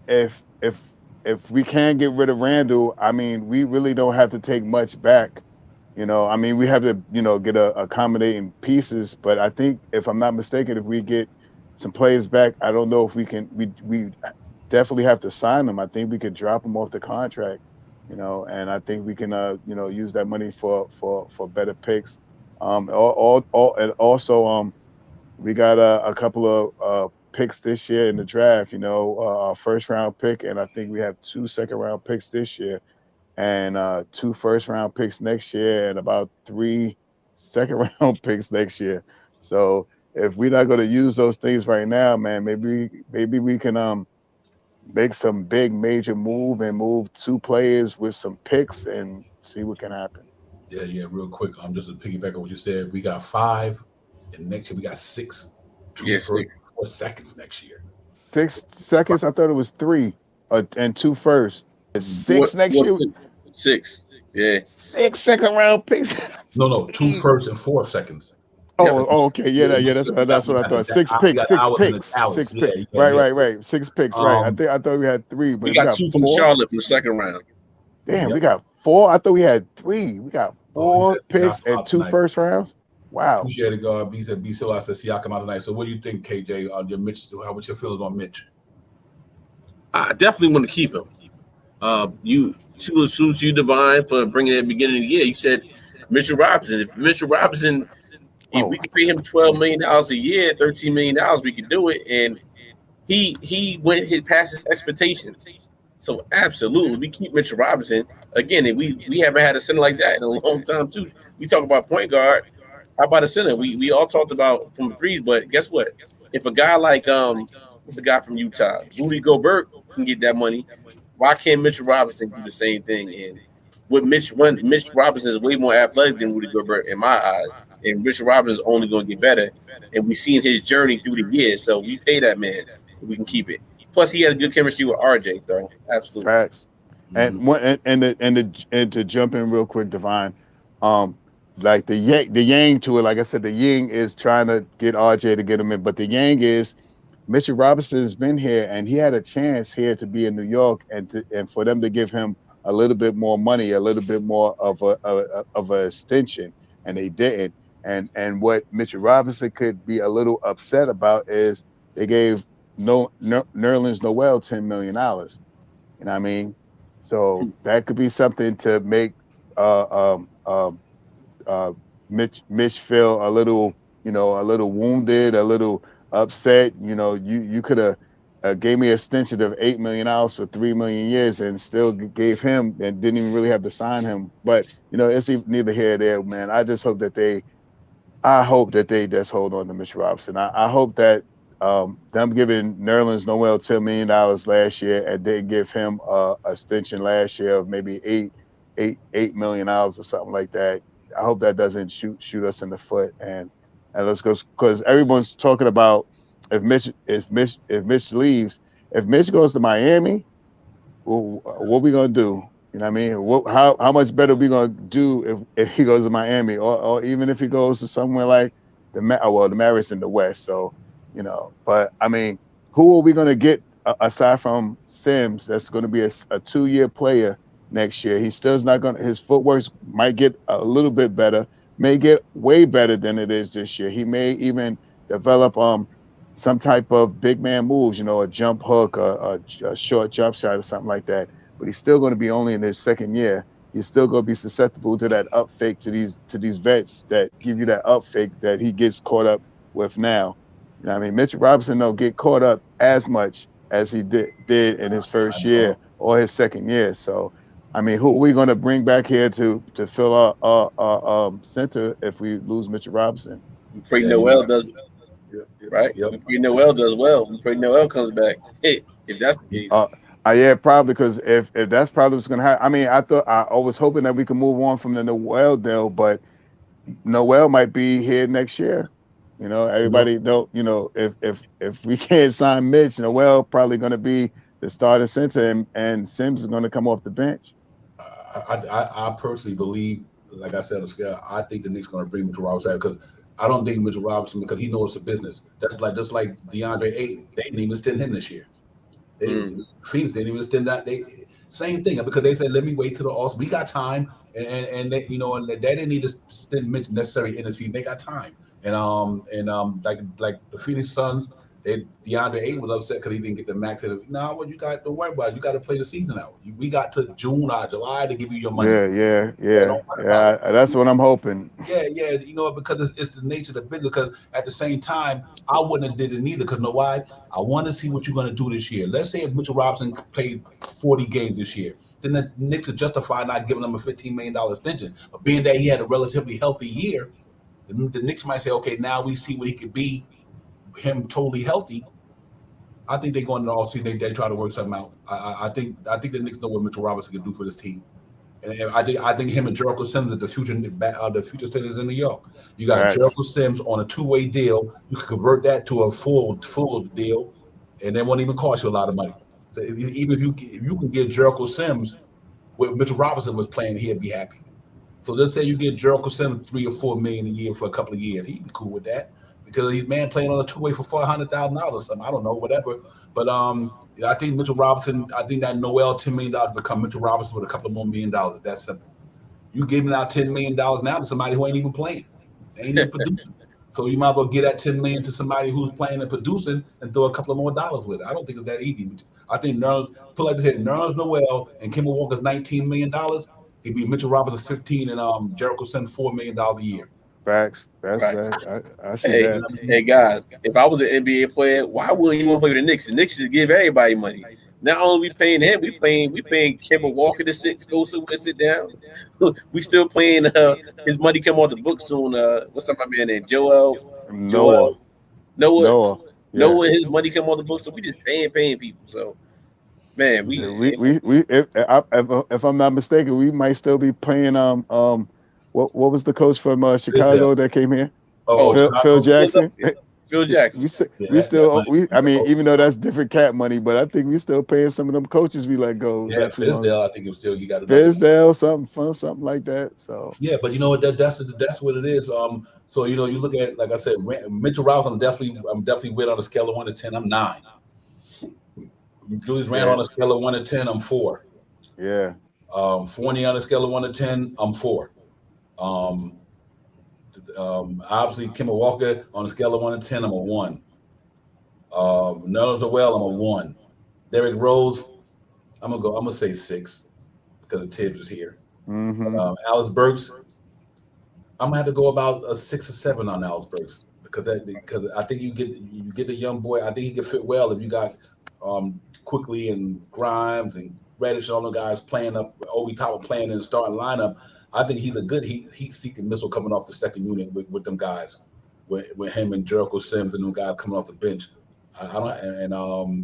if we can get rid of Randall, I mean, we really don't have to take much back. You know, I mean, we have to, you know, get accommodating pieces. But I think, if I'm not mistaken, if we get some players back, I don't know if we can. We definitely have to sign them. I think we could drop them off the contract. You know, and I think we can, you know, use that money for better picks. And also, we got a couple of picks this year in the draft. You know, our first round pick, and I think we have 2 second round picks this year, and 2 first round picks next year, and about 3 second round picks next year. So if we're not going to use those things right now, man, maybe we can make some big major move and move 2 players with some picks and see what can happen. Yeah, real quick. Just to piggyback on what you said, we got 5, and next year we got 6. 2 first, 4 seconds next year. 6 seconds? I thought it was 3 and 2 first. 6 next year? 6. Yeah. 6 second round picks. No, 2 first and 4 seconds. Oh, okay. Yeah, that's what I thought. 6 picks. 6 picks. 6 picks. Right. 6 picks. Right. I thought we had 3, but we got 2 from 4? Charlotte from the second round. Damn, we got 4. I thought we had 3. We got 4 picks and 2 first rounds. Wow. Appreciate it, God. B said, I said, Siakam out tonight. So what do you think, KJ, on your Mitch? What's your feelings on Mitch? I definitely want to keep him. You salute you, Divine, for bringing it at the beginning of the year. You said Mitchell Robinson. If Mitchell Robinson, if we could pay him $12 million a year, $13 million, we could do it. And he went past his expectations. So absolutely, we keep Mitchell Robinson. Again, and we haven't had a center like that in a long time too. We talk about point guard. How about a center? We all talked about from threes, but guess what? If a guy like what's the guy from Utah, Rudy Gobert, can get that money, why can't Mitchell Robinson do the same thing? And with Mitch Robinson is way more athletic than Rudy Gobert in my eyes, and Mitchell Robinson is only going to get better. And we've seen his journey through the years, so we pay that man. We can keep it. Plus, he has good chemistry with RJ, so absolutely. Facts. And to jump in real quick, Divine, like the yang to it, like I said, the yin is trying to get RJ to get him in, but the yang is Mitchell Robinson has been here and he had a chance here to be in New York and for them to give him a little bit more money, a little bit more of a extension, and they didn't. And what Mitchell Robinson could be a little upset about is they gave Nerlens Noel $10 million. You know what I mean? So that could be something to make Mitch feel a little, a little wounded, a little upset. You could have gave me an extension of $8 million for 3 million years and still gave him and didn't even really have to sign him. But it's neither here nor there, man. I hope that they just hold on to Mitch Robinson. I hope that them giving Nerlens Noel $10 million last year and they give him a extension last year of maybe $8 million or something like that. I hope that doesn't shoot us in the foot and let's go, because everyone's talking about if Mitch leaves, if Mitch goes to Miami, well, what we gonna do? You know what I mean? How much better we gonna do if he goes to Miami, or even if he goes to somewhere like the Mavericks in the West? So, but I mean, who are we gonna get aside from Sims? That's gonna be a 2-year player next year. He still's not gonna. His footwork might get a little bit better, may get way better than it is this year. He may even develop some type of big man moves, a jump hook, a short jump shot or something like that. But he's still going to be only in his second year. He's still going to be susceptible to that up fake, to these vets that give you that up fake that he gets caught up with now. I mean, Mitch Robinson don't get caught up as much as he did in his first year or his second year. So, I mean, who are we going to bring back here to fill our center if we lose Mitch Robinson? Pray Noel does. Right? Yep. We pray Noel does well. We pray Noel comes back. Hey, if that's the case. Yeah, probably, because if that's probably what's going to happen. I mean, I was hoping that we could move on from the Noel deal, but Noel might be here next year. Everybody don't. If we can't sign Mitch, Noel probably going to be the starting center, and Sims is going to come off the bench. I personally believe, like I said on the scale, I think the Knicks going to bring Mitchell Robinson because I don't think Mitchell Robinson, because he knows the business. That's just like DeAndre Ayton. They didn't even extend him this year. Phoenix didn't even extend that. Same thing, because they said, let me wait till the All-Star. We got time, and they, and they didn't need to extend Mitch necessarily in the season. They got time, and like the Phoenix Suns, DeAndre Ayton was upset because he didn't get the max. What you got? Don't worry about it. You got to play the season out. We got to June or July to give you your money. Yeah. That's what I'm hoping. Yeah. Because it's the nature of the business. Because at the same time, I wouldn't have did it neither. Because you know why? I want to see what you're going to do this year. Let's say if Mitchell Robinson played 40 games this year, then the Knicks would justify not giving him a $15 million extension. But being that he had a relatively healthy year, the Knicks might say, okay, now we see what he could be. Him totally healthy. I think they're going to the offseason. They try to work something out. I think the Knicks know what Mitchell Robinson can do for this team, and I think him and Jericho Sims are the future centers in New York. You got Jericho Sims on a 2-way deal. You can convert that to a full deal, and then won't even cost you a lot of money. So even if you can get Jericho Sims where Mitchell Robinson was playing, he'd be happy. So let's say you get Jericho Sims $3 or $4 million a year for a couple of years. He'd be cool with that. Because he's playing on a 2-way for $400,000 or something. I don't know, whatever. But I think Mitchell Robinson. I think that Noel $10 million become Mitchell Robinson with a couple of more $1 million. That's simple. You giving out $10 million now to somebody who ain't even playing, they ain't even producing. So you might as well get that $10 million to somebody who's playing and producing, and throw a couple of more dollars with it. I don't think it's that easy. I think Nerlens Noel and Kemba Walker's $19 million. He'd be Mitchell Robinson 15 and Jericho Sims $4 million a year. Facts. That's right. I see that. Hey guys, if I was an NBA player, why wouldn't you want to play with the Knicks? The Knicks should give everybody money. Not only we paying him, we paying Kemba Walker to go somewhere and sit down. We still paying his money come off the book soon. What's that my man name? Noah. Yeah. His money come off the book, so we just paying people. So man, if I'm not mistaken, we might still be paying what was the coach from Chicago that came here? Phil Jackson. Phil Jackson. I mean, even though that's different cap money, but I think we still paying some of them coaches we let go. Yeah, Fizdale, I think it was still, you got to Fizdale, something like that. So yeah, but you know what? That's what it is. So you look at, like I said, Mitchell Robinson. I'm definitely with on a scale of 1 to 10. I'm 9. Julius Randle on a scale of 1 to 10. I'm 4. Yeah. Fournier on a scale of 1 to 10. I'm 4. Obviously, Kemba Walker on a scale of 1 to 10, I'm a 1. Nerlens Noel, I'm a 1. Derrick Rose, I'm gonna say 6 because the Tibbs is here. Alex Burks, I'm gonna have to go about a 6 or 7 on Alex Burks because I think you get the young boy. I think he can fit well if you got Quickly and Grimes and Reddish and all the guys playing up. Obi Toppin playing in the starting lineup. I think he's a good heat-seeking missile coming off the second unit with them guys, with him and Jericho Sims and them guys coming off the bench. I don't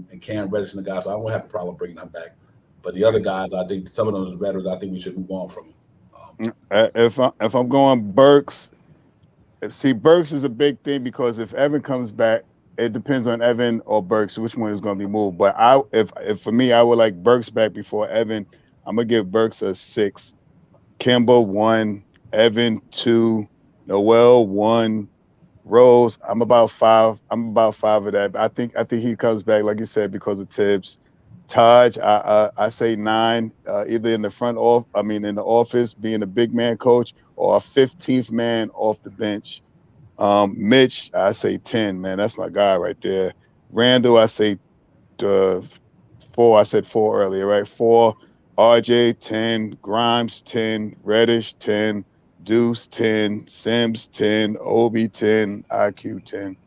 and Cam Reddish and the guys. So I won't have a problem bringing them back. But the other guys, I think some of them are veterans. I think we should move on from them. If I'm going Burks, see, Burks is a big thing because if Evan comes back, it depends on Evan or Burks which one is going to be moved. But if for me, I would like Burks back before Evan. I'm gonna give Burks a 6, Kimba 1, Evan 2, Noel 1, Rose. I'm about 5. I'm about 5 of that. I think he comes back, like you said, because of Tibbs. Taj, I say 9, either in the in the office, being a big man coach, or a 15th man off the bench. Mitch, I say 10, man. That's my guy right there. Randall, I say 4. I said 4 earlier, right? 4. RJ 10, Grimes 10, Reddish 10, Deuce 10, Sims 10, Obi 10, IQ 10.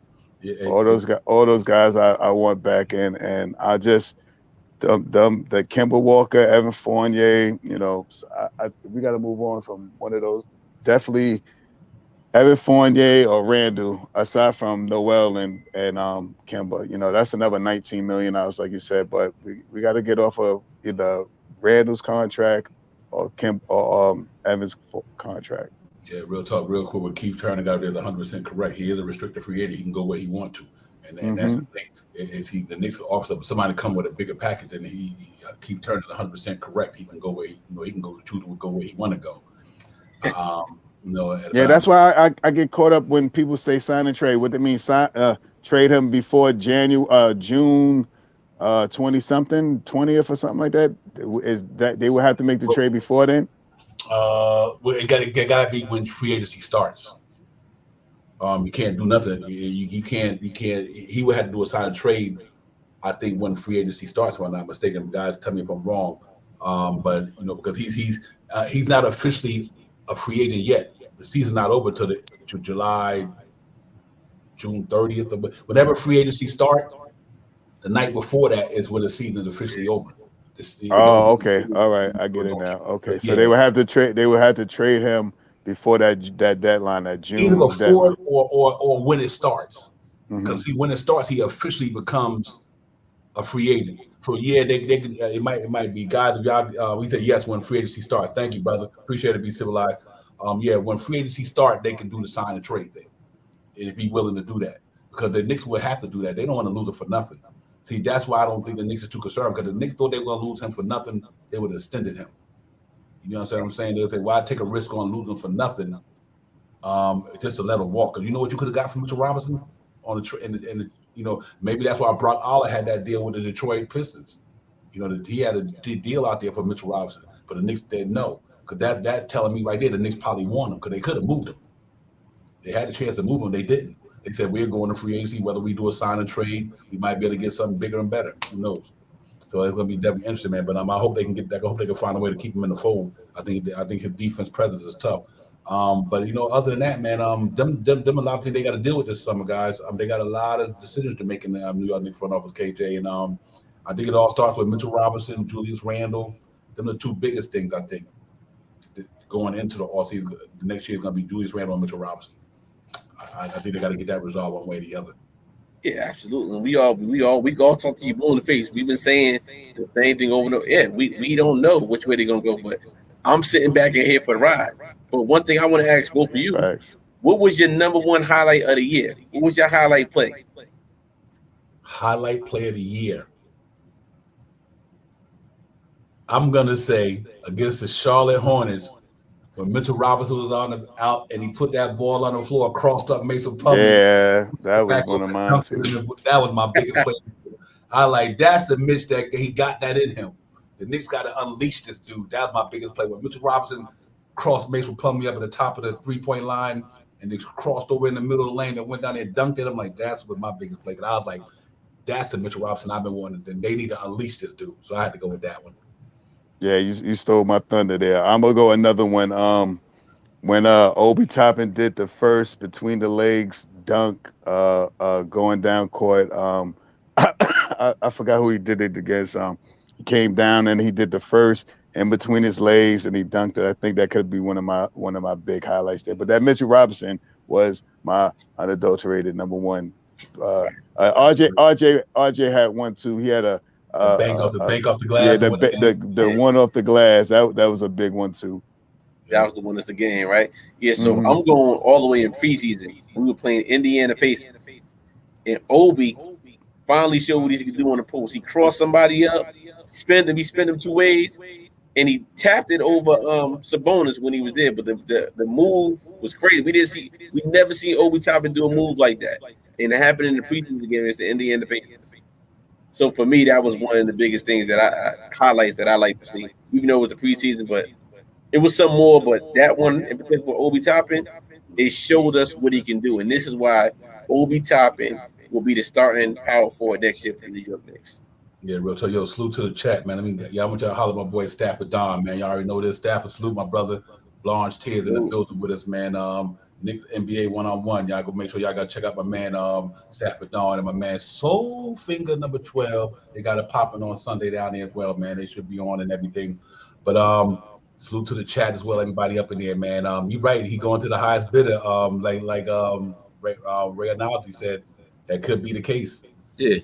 Yeah, all those guys I want back in, and I just the Kemba Walker, Evan Fournier, we got to move on from one of those. Definitely Evan Fournier or Randall, aside from Noel and Kemba. That's another $19 million, like you said. But we got to get off of either Randall's contract or Evan's contract. Yeah, real talk, real quick. With Keith Turner, got to be 100% correct. He is a restricted free agent. He can go where he wants to. And that's the thing. If the Knicks offers somebody come with a bigger package, then he Keith Turner is 100% correct. He can go where he can go where he want to go. That's why I get caught up when people say sign and trade. What they mean, trade him before June 20-something, 20th or something like that. Is that they will have to make the trade before then? It got to be when free agency starts. You can't do nothing. You can't. He would have to do a sign and trade. I think when free agency starts, if I'm not mistaken. Guys, tell me if I'm wrong. But because he's not officially a free agent yet. The season's not over till July, June 30th. But whenever free agency start, the night before that is when the season is officially over. Okay, all right, I get it now. Okay, so they would have to trade. They would have to trade him before that deadline, that June. Either before or when it starts, because when it starts, he officially becomes a free agent. So yeah, it might be guys. We say yes when free agency starts. Thank you, brother. Appreciate it. Be civilized. When free agency start, they can do the sign and trade thing, and if he's willing to do that, because the Knicks would have to do that. They don't want to lose it for nothing. See, that's why I don't think the Knicks are too concerned, because the Knicks thought they were going to lose him for nothing. They would have extended him. You know what I'm saying? They would say, "Why take a risk on losing for nothing, just to let him walk?" Because you know what you could have got from Mitchell Robinson on the maybe that's why Brock Aller had that deal with the Detroit Pistons. He had a deal out there for Mitchell Robinson, but the Knicks didn't know, because that's telling me right there the Knicks probably want him, because they could have moved him. They had a chance to move him, they didn't. They said we're going to free agency, whether we do a sign and trade, we might be able to get something bigger and better. Who knows? So it's going to be definitely interesting, man. But I hope they can get that. I hope they can find a way to keep him in the fold. I think his defense presence is tough. But other than that, man, them a lot of things they got to deal with this summer, guys. They got a lot of decisions to make in the New York Knicks front office, KJ. And I think it all starts with Mitchell Robinson, Julius Randle. Them are the two biggest things, I think, going into the offseason. The next year is going to be Julius Randle and Mitchell Robinson. I think they got to get that resolved one way or the other. Yeah, absolutely. And we all talk to you blue in the face. We've been saying the same thing over and over. Yeah, we don't know which way they're gonna go, but I'm sitting back in here for the ride. But one thing I want to ask both of you: what was your number one highlight of the year? What was your highlight play? Highlight play of the year. I'm gonna say against the Charlotte Hornets, when Mitchell Robinson was out and he put that ball on the floor, crossed up Mason Plumlee. Yeah, that was one of mine too. That was my biggest play. That's the Mitch that he got that in him. The Knicks got to unleash this dude. That was my biggest play. When Mitchell Robinson crossed Mason Plumlee up at the top of the 3-point line and they crossed over in the middle of the lane and went down there and dunked at him, that's what my biggest play. I was that's the Mitchell Robinson I've been wanting. Then they need to unleash this dude. So I had to go with that one. Yeah, you stole my thunder there. I'm gonna go another one. When Obi Toppin did the first between the legs dunk, going down court. I forgot who he did it against. He came down and he did the first in between his legs and he dunked it. I think that could be one of my big highlights there. But that Mitchell Robinson was my unadulterated number one. RJ had one too. He had the bank off the yeah, glass and what the game. the one off the glass. That was a big one too. That was the one that's the game, right? Yeah, so Mhm. I'm going all the way in preseason. We were playing Indiana Pacers. And Obi finally showed what he could do on the post. He crossed somebody up, he spun him two ways, and he tapped it over Sabonis when he was there. But the move was crazy. We never seen Obi Toppin do a move like that. And it happened in the preseason game against the Indiana Pacers. So for me, that was one of the biggest things that I highlights that I like to see, even though it was the preseason, but it was some more, but that one in particular for Obi Toppin, it showed us what he can do. And this is why Obi Toppin will be the starting power forward next year for the New York Knicks. Yeah, real talk. Yo, salute to the chat, man. Y'all want y'all to holler at my boy Stafford Don, man. Y'all already know this. Stafford, salute my brother. Blanche Tears in the building with us, man. Knicks NBA 1-on-1. Y'all go make sure y'all got to check out my man Stafford Don and my man Soul Finger number 12. They got it popping on Sunday down there as well, man. They should be on and everything. But salute to the chat as well, everybody up in there, man. You're right. He going to the highest bidder. Ray Analogy said that could be the case. Yeah.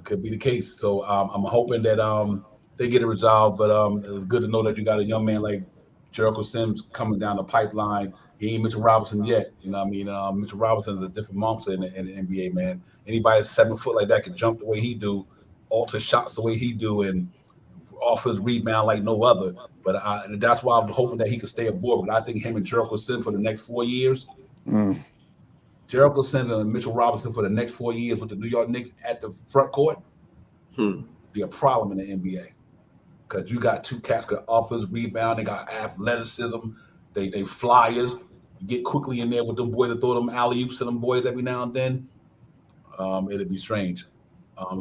Could be the case. So I'm hoping that they get it resolved. But it's good to know that you got a young man like Jericho Sims coming down the pipeline. He ain't Mitchell Robinson yet. You know what I mean? Mitchell Robinson is a different monster in the NBA, man. Anybody 7 foot like that can jump the way he do, alter shots the way he do, and offers rebound like no other. But that's why I'm hoping that he can stay aboard. But I think him and Jericho Sims for the next 4 years. Jericho Sims and Mitchell Robinson for the next 4 years with the New York Knicks at the front court be a problem in the NBA because you got two cats that offers rebound, they got athleticism, they flyers. You get quickly in there with them boys to throw them alley oops to them boys every now and then. It'll be strange.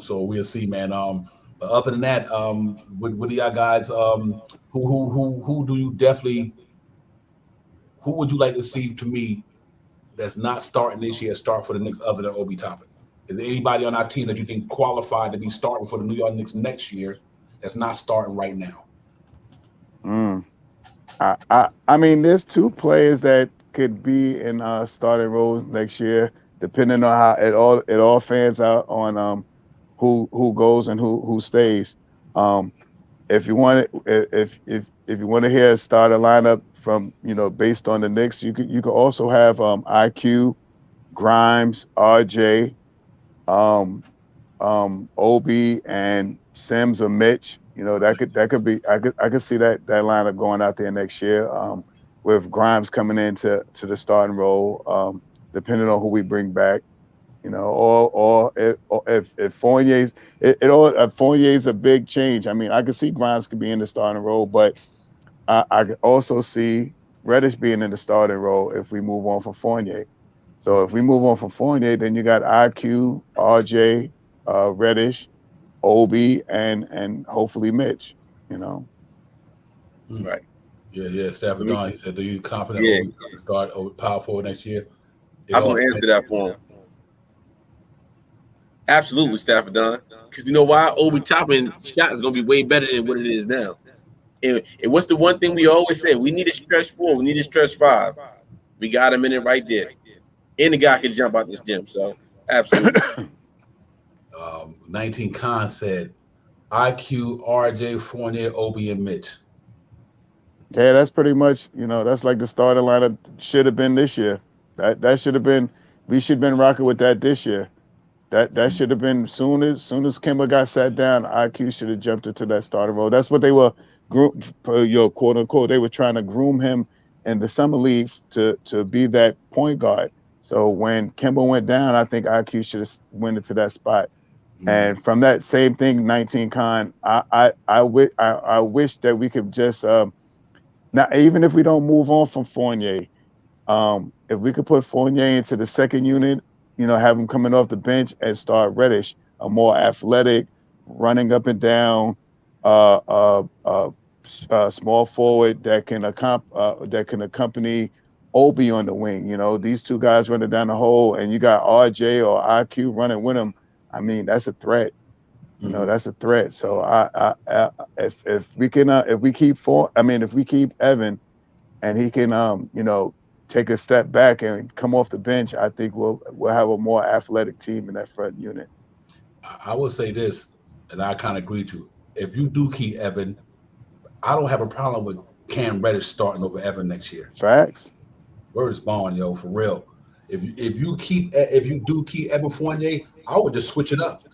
So we'll see, man. But other than that, what do y'all guys? Who do you definitely? Who would you like to see to me? That's not starting this year, start for the Knicks other than Obi Toppin? Is there anybody on our team that you think qualified to be starting for the New York Knicks next year that's not starting right now? I mean, there's 2 players that could be in starting roles next year, depending on how it all fans out on who goes and who stays. If you want if you want to hear a starter lineup from based on the Knicks, you could also have IQ, Grimes, RJ, Obi, and Sims or Mitch. That could be I could see that lineup going out there next year. With Grimes coming into the starting role, depending on who we bring back. Or if Fournier's Fournier's a big change. I mean, I could see Grimes could be in the starting role, but I could also see Reddish being in the starting role if we move on from Fournier. So if we move on from Fournier, then you got IQ, RJ, Reddish, Obi, and hopefully Mitch. Right. Yeah. Stafford Don, he said, "Do you confident Obi can start over power forward next year?" I was going to answer that for him. Absolutely, Stafford Don. Because you know why? Obi Toppin shot is going to be way better than what it is now. And what's the one thing we always say? We need a stretch 4. We need a stretch 5. We got him in it right there. Any guy can jump out this gym. So, absolutely. 19 Khan said, IQ, RJ, Fournier, Obi, and Mitch. Yeah, that's pretty much, that's like the starting lineup should have been this year. That should have been, we should have been rocking with that this year. That should have been soon as Kemba got sat down, IQ should have jumped into that starting role. That's what they were, quote unquote, they were trying to groom him in the summer league to be that point guard. So when Kemba went down, I think IQ should have went into that spot. And from that same thing, 19 Con, I wish that we could just now, even if we don't move on from Fournier, if we could put Fournier into the second unit, have him coming off the bench and start Reddish, a more athletic, running up and down, small forward that can accompany Obi on the wing. You know, these two guys running down the hole, and you got RJ or IQ running with them. I mean, that's a threat. You know, Mhm. that's a threat. So if we can if we keep if we keep Evan and he can take a step back and come off the bench, I think we'll have a more athletic team in that front unit. I would say this, and I kind of agree with you. If you do keep Evan, I don't have a problem with Cam Reddish starting over Evan next year. Facts. Word is bond, yo, for real. If you do keep Evan Fournier, I would just switch it up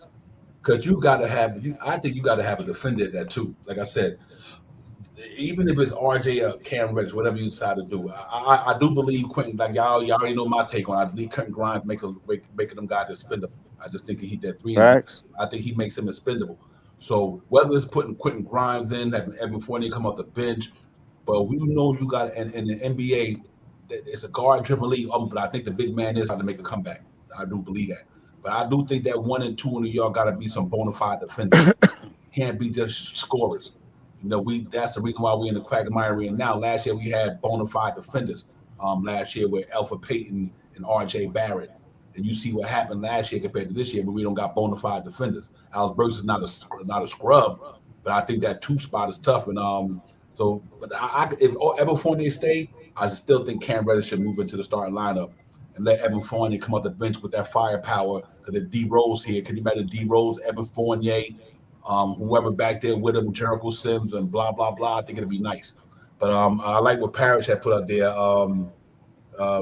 because you got to have. I think you got to have a defender at that too. Like I said, even if it's RJ or Cam Reddish, whatever you decide to do, I do believe Quentin. Like y'all already know my take on it. I believe Quentin Grimes making them guys expendable. I just think he did 3 and D. Facts. I think he makes him expendable. So whether it's putting Quentin Grimes in, having Evan Fournier come off the bench, but we know you got in the NBA, it's a guard driven league. But I think the big man is trying to make a comeback. I do believe that. But I do think that 1 and 2 in New York got to be some bona fide defenders. Can't be just scorers. That's the reason why we're in the quagmire we're in now. Last year we had bona fide defenders. Last year with Alpha Payton and R.J. Barrett, and you see what happened last year compared to this year, but we don't got bona fide defenders. Alex Burks is not a scrub, but I think that 2 spot is tough. And if Evan Fournier stay, I still think Cam Reddish should move into the starting lineup and let Evan Fournier come off the bench with that firepower. Because if D Rose here, can you imagine D Rose, Evan Fournier, whoever back there with him, Jericho Sims, and blah blah blah. I think it'd be nice. But I like what Parrish had put out there.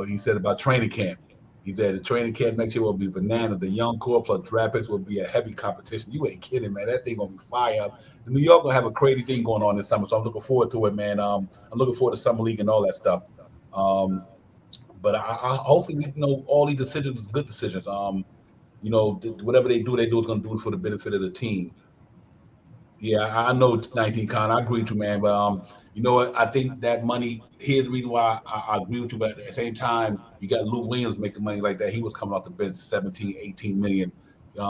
He said about training camp. He said the training camp next year will be banana. The young core plus draft picks will be a heavy competition. You ain't kidding, man. That thing gonna be fire up. New York gonna have a crazy thing going on this summer, so I'm looking forward to it, man. I'm looking forward to summer league and all that stuff. Um, but I hopefully all these decisions is good decisions. Whatever they do is gonna do it for the benefit of the team. Yeah, I know 19 Con. I agree with you, man. But you know what? I think that money. Here's the reason why I agree with you. But at the same time, you got Lou Williams making money like that. He was coming off the bench 17, 18 million. You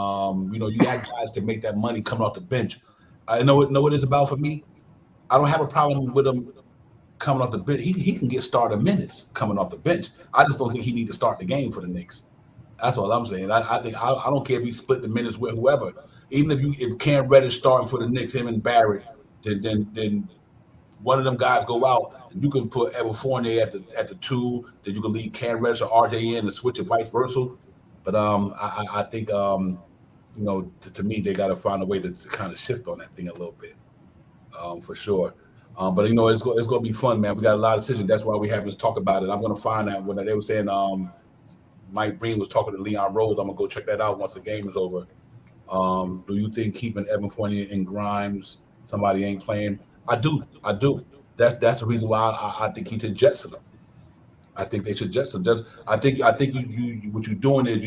got guys that make that money coming off the bench. I know what it's about for me. I don't have a problem with him coming off the bench. He can get started minutes coming off the bench. I just don't think he need to start the game for the Knicks. That's all I'm saying. I don't care if he split the minutes with whoever. Even if Cam Reddish starting for the Knicks, him and Barrett, then one of them guys go out, and you can put Evan Fournier at the 2. Then you can leave Cam Reddish or RJ in and switch it vice versa. But I think to me they got to find a way to kind of shift on that thing a little bit, for sure. But it's going to be fun, man. We got a lot of decisions. That's why we having this talk about it. I'm going to find out when they were saying Mike Breen was talking to Leon Rose. I'm gonna go check that out once the game is over. Do you think keeping Evan Fournier and Grimes, somebody ain't playing? I do. That's the reason why I think he should Jetson them. I think they should Jetson. I think you what you're doing is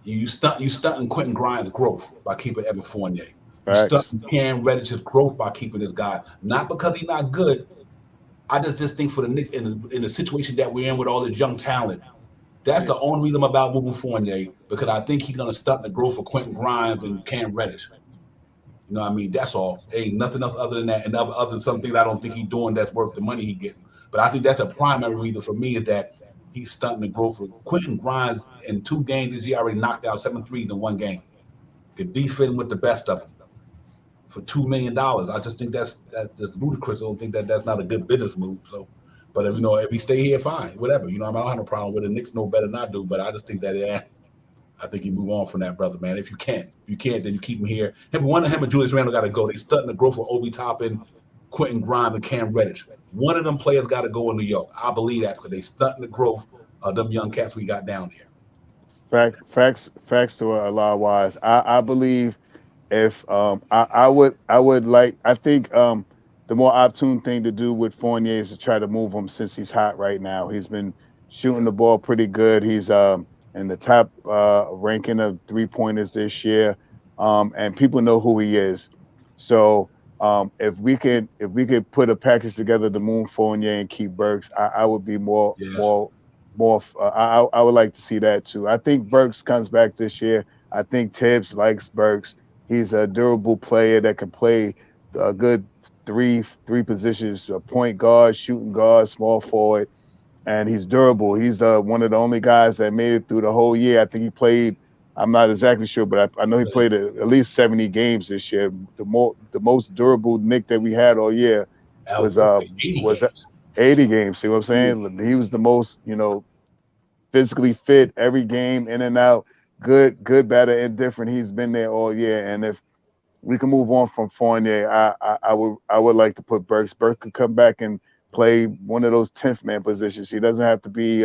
you stunting Quentin Grimes' growth by keeping Evan Fournier. You Facts. stunting Cam Reddish's growth by keeping this guy. Not because he's not good. I just think for the Knicks in the situation that we're in with all this young talent, that's the only reason I'm about moving Fournier, because I think he's gonna stunt the growth for Quentin Grimes and Cam Reddish. You know what I mean? That's all. Ain't nothing else other than that, and other than something I don't think he's doing that's worth the money he getting. But I think that's a primary reason for me is that he's stunting the growth for Quentin Grimes. In 2 games this year, already knocked out 7 threes in 1 game. Could be fitting with the best of them for $2 million. I just think that's ludicrous. I don't think that's not a good business move. So, but if we stay here, fine, whatever. I don't have a problem with it. Knicks know better than I do, but I just think that I think you move on from that, brother, man. If you can't, then you keep him here. One of him and Julius Randle got to go. They stunting the growth of Obi Toppin, Quentin Grimes, and Cam Reddish. One of them players got to go in New York. I believe that because they stunting the growth of them young cats we got down here. Facts to a lot of wise. I believe if I think the more opportune thing to do with Fournier is to try to move him since he's hot right now. He's been shooting the ball pretty good. He's in the top ranking of 3-pointers this year, and people know who he is. So if we could put a package together to move Fournier and keep Burks, I would be Yes. I would like to see that too. I think Burks comes back this year. I think Tibbs likes Burks. He's a durable player that can play a good three positions: a point guard, shooting guard, small forward, and he's durable. He's one of the only guys that made it through the whole year. I think he played. I'm not exactly sure, but I know he played at least 70 games this year. The most durable Nick that we had all year was 80 games. 80 games. See what I'm saying? He was the most, physically fit, every game, in and out, good, bad, or indifferent. He's been there all year. And if we can move on from Fournier, I would like to put Burks. Burks could come back and play one of those 10th man positions. He doesn't have to be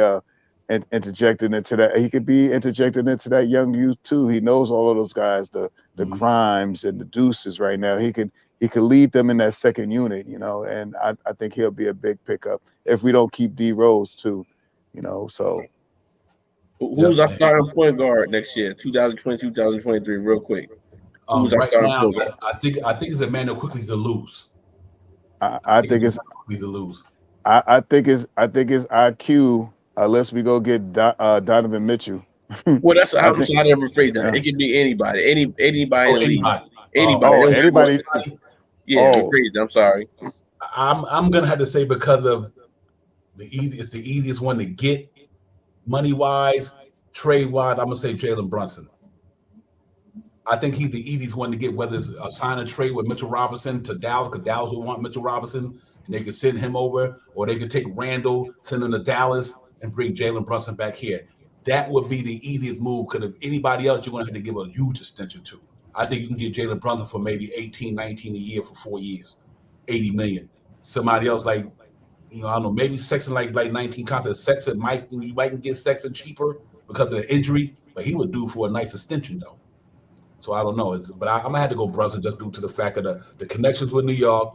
interjected into that. He could be interjected into that young youth too. He knows all of those guys, the Grimes and the Deuces right now. He could lead them in that second unit, and I think he'll be a big pickup if we don't keep D Rose too, so. Who's our starting point guard next year, 2020, 2023, real quick? Right now, I think it's Emmanuel Quickly to lose. I think it's to lose. I think it's IQ unless we go get Donovan Mitchell. Well, that's how I never phrase that. It can be anybody, anybody in the league, anybody. Yeah, rephrase it. I'm sorry. I'm gonna have to say because of it's the easiest one to get money wise, trade wise. I'm gonna say Jalen Brunson. I think he's the easiest one to get, whether it's a sign and trade with Mitchell Robinson to Dallas, because Dallas will want Mitchell Robinson, and they could send him over, or they could take Randall, send him to Dallas, and bring Jalen Brunson back here. That would be the easiest move, because if anybody else, you're going to have to give a huge extension to. I think you can get Jalen Brunson for maybe 18, 19 a year for 4 years, 80 million. Somebody else like, I don't know, maybe Sexton like 19 contracts. Sexton you might get Sexton cheaper because of the injury, but he would do for a nice extension though. So I don't know. But I'm gonna have to go Brunson just due to the fact of the connections with New York.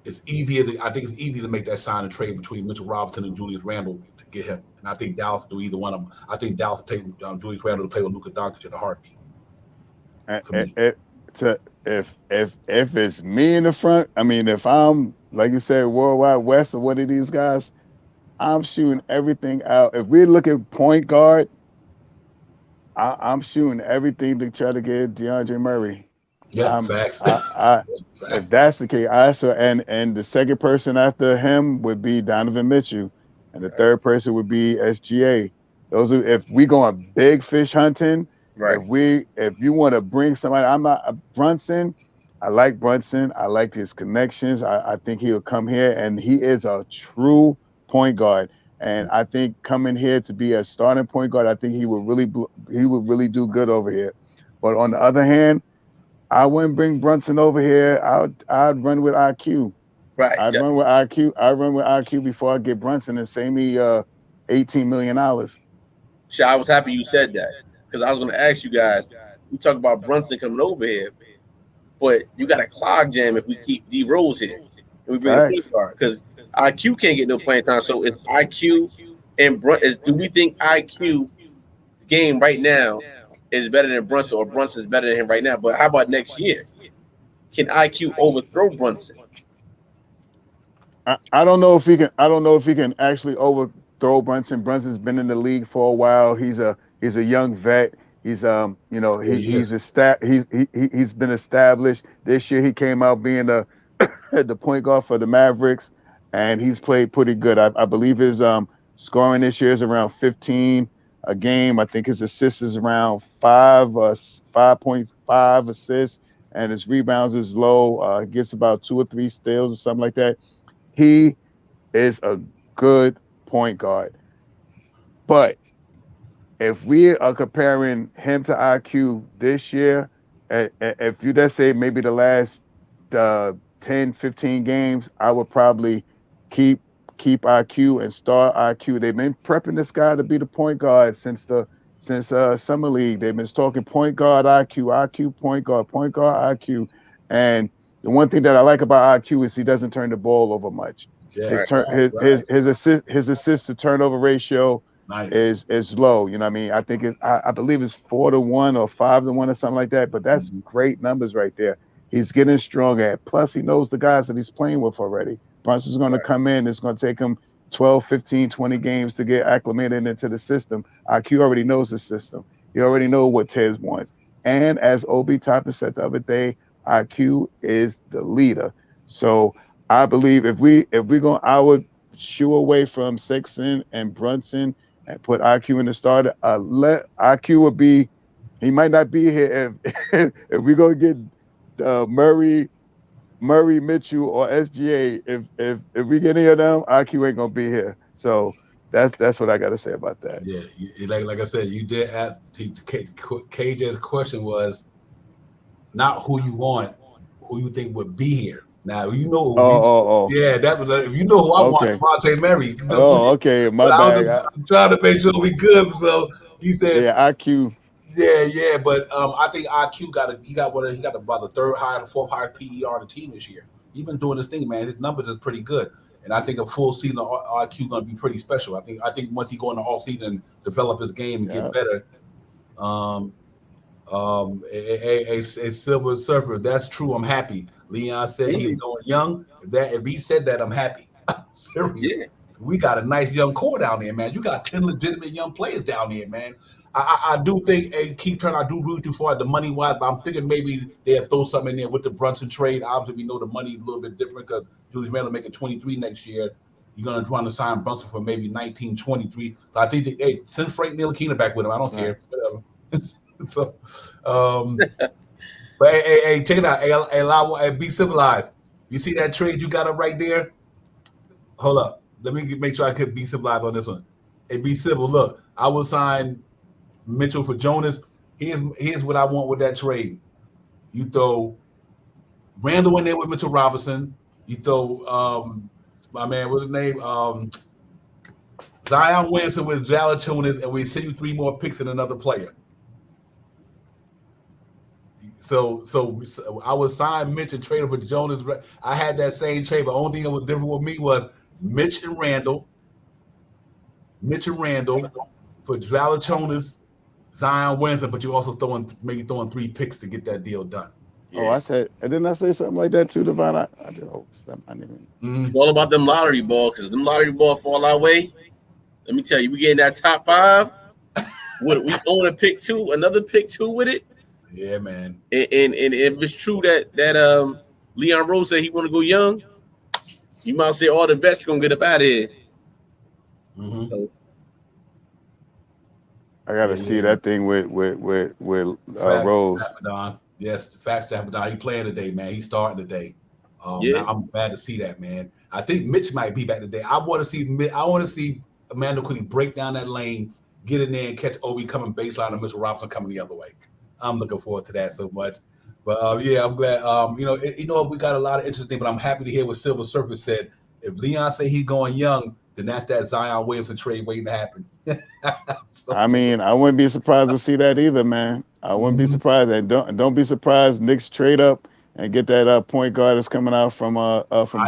It's easier. I think it's easy to make that sign and trade between Mitchell Robinson and Julius Randle to get him. And I think Dallas will do either one of them. I think Dallas will take Julius Randle to play with Luka Doncic in a heartbeat. If it's me in the front, I mean, if I'm like you said, Worldwide West or one of these guys, I'm shooting everything out. If we look at point guard, I'm shooting everything to try to get DeAndre Murray. Yeah, facts. If that's the case, and the second person after him would be Donovan Mitchell, and the third person would be SGA. Those are if we going big fish hunting. Right. If you want to bring somebody, I'm not Brunson. I like Brunson. I like his connections. I think he'll come here, and he is a true point guard. And I think coming here to be a starting point guard, I think he would really do good over here. But on the other hand, I wouldn't bring Brunson over here. I'd run with IQ. Right. I'd run with IQ. I'd run with IQ before I get Brunson and save me $18 million. Sure, I was happy you said that because I was going to ask you guys. We talk about Brunson coming over here, but you got a clog jam if we keep D Rose here and we bring a point guard because IQ can't get no playing time. So if IQ and do we think IQ game right now is better than Brunson or Brunson's better than him right now? But how about next year? Can IQ overthrow Brunson? I don't know if he can. I don't know if he can actually overthrow Brunson. Brunson's been in the league for a while. He's a young vet. He's he's been established. This year he came out being the point guard for the Mavericks. And he's played pretty good. I believe his scoring this year is around 15 a game. I think his assists is around 5.5 assists, and his rebounds is low. Gets about 2 or 3 steals or something like that. He is a good point guard. But if we are comparing him to IQ this year, if you just say maybe the last 10, 15 games, I would probably keep IQ and start IQ. They've been prepping this guy to be the point guard since summer league. They've been talking point guard IQ, point guard IQ. And the one thing that I like about IQ is he doesn't turn the ball over much. Yeah, his assist to turnover ratio is low. You know what I mean? I think I believe it's 4-1 or 5-1 or something like that. But that's great numbers right there. He's getting strong at. Plus, he knows the guys that he's playing with already. Brunson's going to come in. It's going to take him 12, 15, 20 games to get acclimated into the system. IQ already knows the system. He already knows what Tez wants. And as Obi Toppin said the other day, IQ is the leader. So I believe if we're going, I would shoo away from Sexton and Brunson and put IQ in the starter. Let IQ would be. He might not be here if if we go get Murray, Mitchell, or SGA. If we get any of them, IQ ain't gonna be here. So that's what I got to say about that. Yeah, like I said, you did ask. KJ's question was not who you want, who you think would be here. Now you know. Yeah, that was if you know who I want, Monte Mary. Okay, my bad. I'm trying to make sure we good. So he said, yeah, IQ. Yeah, but I think IQ he got about the third highest, fourth highest PER on the team this year. He's been doing this thing, man. His numbers is pretty good, and I think a full season of IQ going to be pretty special. I think once he go in the off season and develop his game and get better. A Silver Surfer. That's true. I'm happy. Leon said he's going young. If he said that, I'm happy. Serious. Yeah. We got a nice young core down there, man. You got 10 legitimate young players down there, man. I do think Keith Turner, I do root too far at the money wise, but I'm thinking maybe they'll throw something in there with the Brunson trade. Obviously, we know the money is a little bit different because Julius Randle making 23 next year. You're going to try to sign Brunson for maybe 19, 23. So I think send Frank Ntilikina back with him. I don't care. Whatever. So, but hey, check it out. Hey, be civilized. You see that trade you got up right there? Hold up. Let me make sure I can be civilized on this one. Hey, be civil. Look, I will sign Mitchell for Jonas. Here's what I want with that trade. You throw Randall in there with Mitchell Robinson. You throw my man, what's his name? Zion Williamson with Valanciunas, and we send you 3 more picks and another player. So I would sign Mitch and trade him for Jonas. I had that same trade, but the only thing that was different with me was Mitch and Randall for Valanciunas, Zion Williamson, but you also throwing 3 picks to get that deal done. Yeah. Oh, I said, and didn't I say something like that too, Devon? I didn't. It's all about them lottery ball, because them lottery ball fall our way. Let me tell you, we getting that top 5. We own a pick 2, another pick 2 with it. Yeah, man. And if it's true that Leon Rose said he want to go young, you might say all the vets gonna get up out of here. Mm-hmm. So, I gotta see that thing with Rose. Yes, facts. Stafford. He playing today, man. He's starting today. I'm glad to see that, man. I think Mitch might be back today. I want to see Emmanuel Quickly break down that lane, get in there, and catch Obi coming baseline, and Mitchell Robinson coming the other way. I'm looking forward to that so much. But I'm glad. We got a lot of interesting. But I'm happy to hear what Silver Surfer said. If Leon say he's going young, then that's that Zion Williamson trade waiting to happen. So, I mean, I wouldn't be surprised to see that either, man. I wouldn't be surprised. And don't be surprised Knicks trade up and get that point guard that's coming out from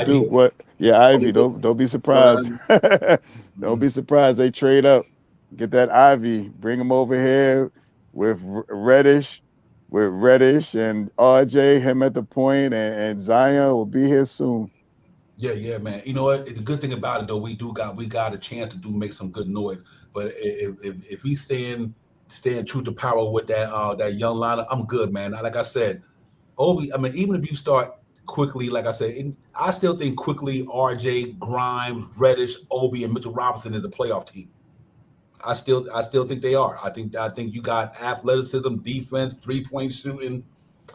Duke. What? Yeah, Ivy. Don't be surprised. Don't be surprised they trade up, get that Ivy, bring him over here with Reddish and RJ, him at the point, and Zion will be here soon. Yeah, man. You know what? The good thing about it though, we got a chance to make some good noise. But if we staying true to power with that young lineup, I'm good, man. Like I said, Obi. I mean, even if you start quickly, like I said, I still think quickly RJ, Grimes, Reddish, Obi, and Mitchell Robinson is a playoff team. I still think they are. I think you got athleticism, defense, 3-point shooting.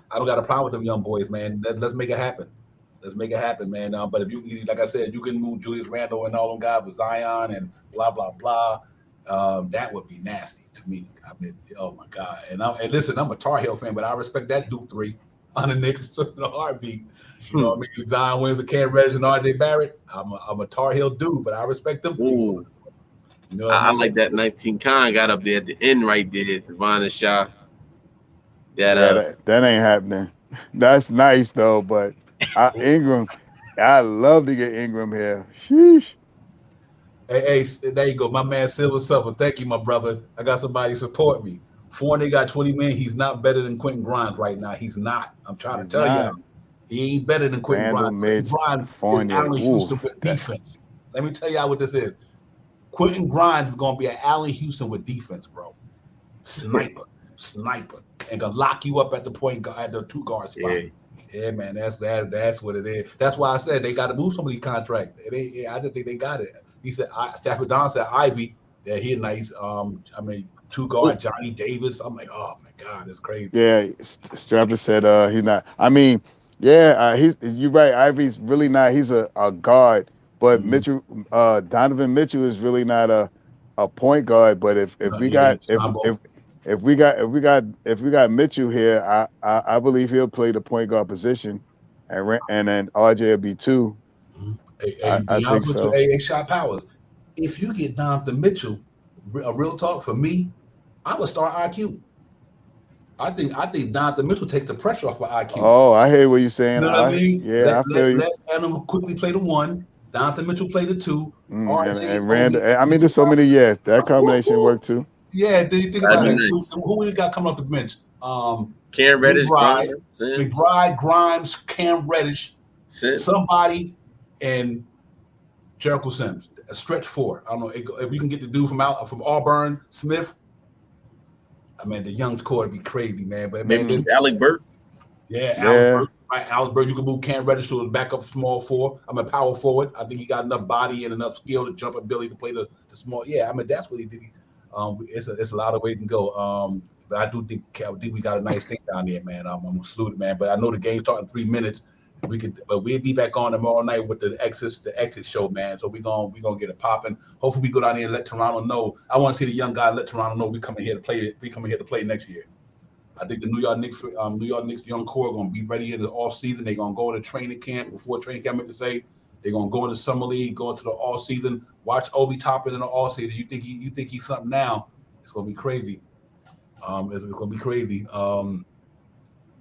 I don't got a problem with them young boys, man. Let's make it happen. Let's make it happen, man. But if you, like I said, you can move Julius Randle and all them guys with Zion and blah blah blah. That would be nasty to me. I mean, oh my God. And listen, I'm a Tar Heel fan, but I respect that Duke 3 on the Knicks in a heartbeat. You know what I mean? Zion Williamson, Cam Reddish, and RJ Barrett. I'm a Tar Heel dude, but I respect them 3. You know I like that 19 Khan got up there at the end right there, Devon and Shaw. That ain't happening. That's nice though, but Ingram, I love to get Ingram here. Sheesh. Hey, there you go. My man Silver Supper. Thank you, my brother. I got somebody support me. Fournier got 20 million. He's not better than Quentin Grimes right now. He's not. I'm trying to tell you. He ain't better than Quentin Grimes. Quentin Grimes is Allen Houston with defense. Let me tell y'all what this is. Quentin Grimes is going to be an Allen Houston with defense, bro. Sniper, and gonna lock you up at the point at the 2 guard spot. Yeah, man, that's what it is. That's why I said they got to move some of these contracts. I just think they got it. He said, Stafford Don said Ivy, that he's nice. I mean, two guard Johnny Davis. I'm like, oh my God, it's crazy. Yeah, Strapper said he's not. I mean, yeah, you're right. Ivy's really not. He's a guard, but Mitchell, Donovan Mitchell is really not a point guard. But if we got if we got Mitchell here, I believe he'll play the point guard position, and then RJ will be two. I think so. Hey, Shot Powers, if you get Donovan Mitchell, a real talk for me, I would start IQ. I think Donovan Mitchell takes the pressure off of IQ. Oh, I hear what you're saying. You know what I mean? Yeah, I feel you. Let Adam quickly play the one. Donovan Mitchell play the two. And Randall. I mean, there's so many. Yeah, that combination worked too. Yeah, do you think about it? Who we got coming off the bench? Cam Reddish, McBride, Grimes, Cam Reddish, somebody, and Jericho Sims. A stretch four. I don't know if we can get the dude from Auburn, Smith. I mean, the young core would be crazy, man. But man, maybe Alec Burke. Yeah, Alec Burke. Right, Alec Burke. You can move Cam Reddish to a backup small four. I'm a power forward. I think he got enough body and enough skill to jump ability to play the small. Yeah, I mean that's what he did. It's a lot of ways to go. But I do think we got a nice thing down there, man. I'm gonna salute it, man. But I know the game's starting in 3 minutes. But we'll be back on tomorrow night with the exit show, man. So we're gonna get it popping. Hopefully we go down there and let Toronto know. I want to see the young guy let Toronto know we coming here to play. We coming here to play next year. I think the New York Knicks young core are gonna be ready in the off season. They're gonna go to training camp before training camp. I meant to say they're gonna go into summer league, go into the off season. Watch Obi Toppin in the off season. You think he's something now? It's gonna be crazy. It's gonna be crazy.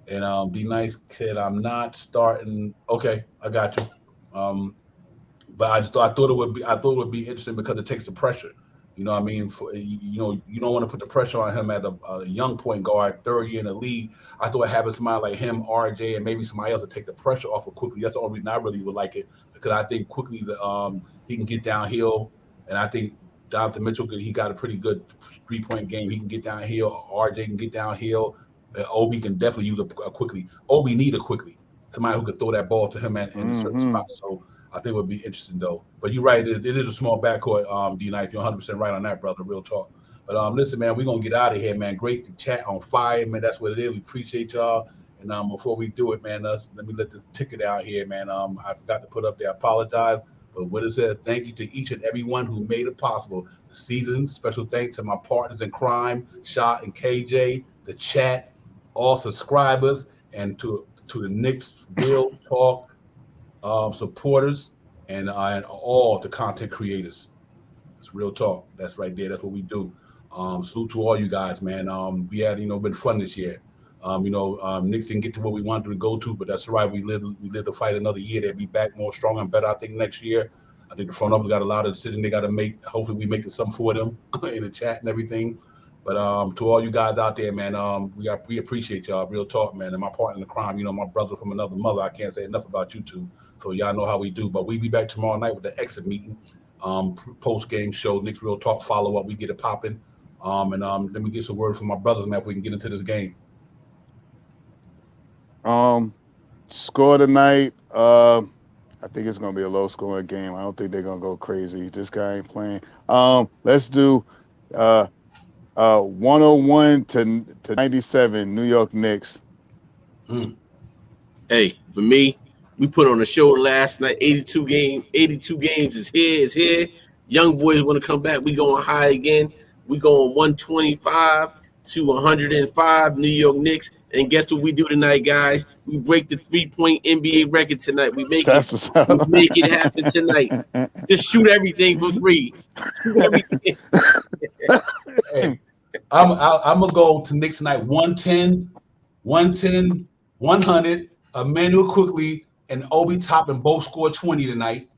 And be nice, kid. I'm not starting. Okay, I got you. But I thought it would be interesting because it takes the pressure. You know what I mean? You don't want to put the pressure on him as a young point guard, third year in the league. I thought having somebody like him, RJ, and maybe somebody else to take the pressure off of Quickly. That's the only reason I really would like it, because I think Quickly he can get downhill, and I think Donovan Mitchell he got a pretty good 3-point game. He can get downhill. RJ can get downhill. Obi can definitely use a Quickly. Obi need a Quickly. Somebody who can throw that ball to him in a certain spot. So I think it would be interesting, though. But you're right. It is a small backcourt, D-Nice. You're 100% right on that, brother. Real talk. But listen, man, we're going to get out of here, man. Great to chat on fire, man. That's what it is. We appreciate y'all. And before we do it, man, let me let this ticket out here, man. I forgot to put up there. I apologize. But what it says, thank you to each and everyone who made it possible. The season, special thanks to my partners in crime, Shot and KJ, the chat, all subscribers, and to the Knicks Real Talk supporters, and all the content creators. It's Real Talk. That's right there. That's what we do. Salute to all you guys, man. We had been fun this year. Knicks didn't get to what we wanted to go to, but that's right. We live to fight another year. They'll be back more strong and better, I think, next year. I think the front office got a lot of decisions they got to make. Hopefully we making some for them in the chat and everything. But to all you guys out there, man, we appreciate y'all. Real talk, man. And my partner in the crime, my brother from another mother. I can't say enough about you two. So y'all know how we do. But we be back tomorrow night with the exit meeting, post-game show, Knicks Real Talk follow-up. We get it popping. And let me get some word from my brothers, man, if we can get into this game. Score tonight. I think it's gonna be a low-scoring game. I don't think they're gonna go crazy. This guy ain't playing. Let's do 101 to 97. New York Knicks. Hey, for me, we put on a show last night. 82 games is here. Young boys want to come back. We going high again. We going 125 to 105. New York Knicks. And guess what we do tonight, guys? We break the 3-point NBA record tonight. We make it happen tonight. Just shoot everything for 3. Shoot everything. Hey, I'm gonna go to Knicks tonight. 110, 100. Emmanuel Quickly and Obi Toppin both scored 20 tonight.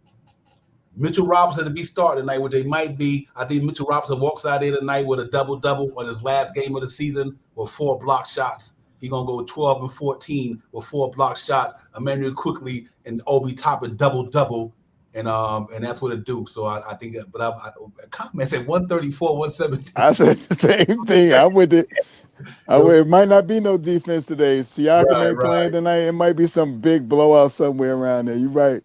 Mitchell Robinson to be starting tonight, what they might be. I think Mitchell Robinson walks out there tonight with a double-double on his last game of the season with 4 block shots. He's going to go 12 and 14 with 4 block shots. Emmanuel Quickly and Obi Toppin double-double and that's what it do. So I think, but I comment said 134, 117. I said the same thing. I'm with it. It might not be no defense today. Siakam ain't playing tonight. It might be some big blowout somewhere around there. You're right.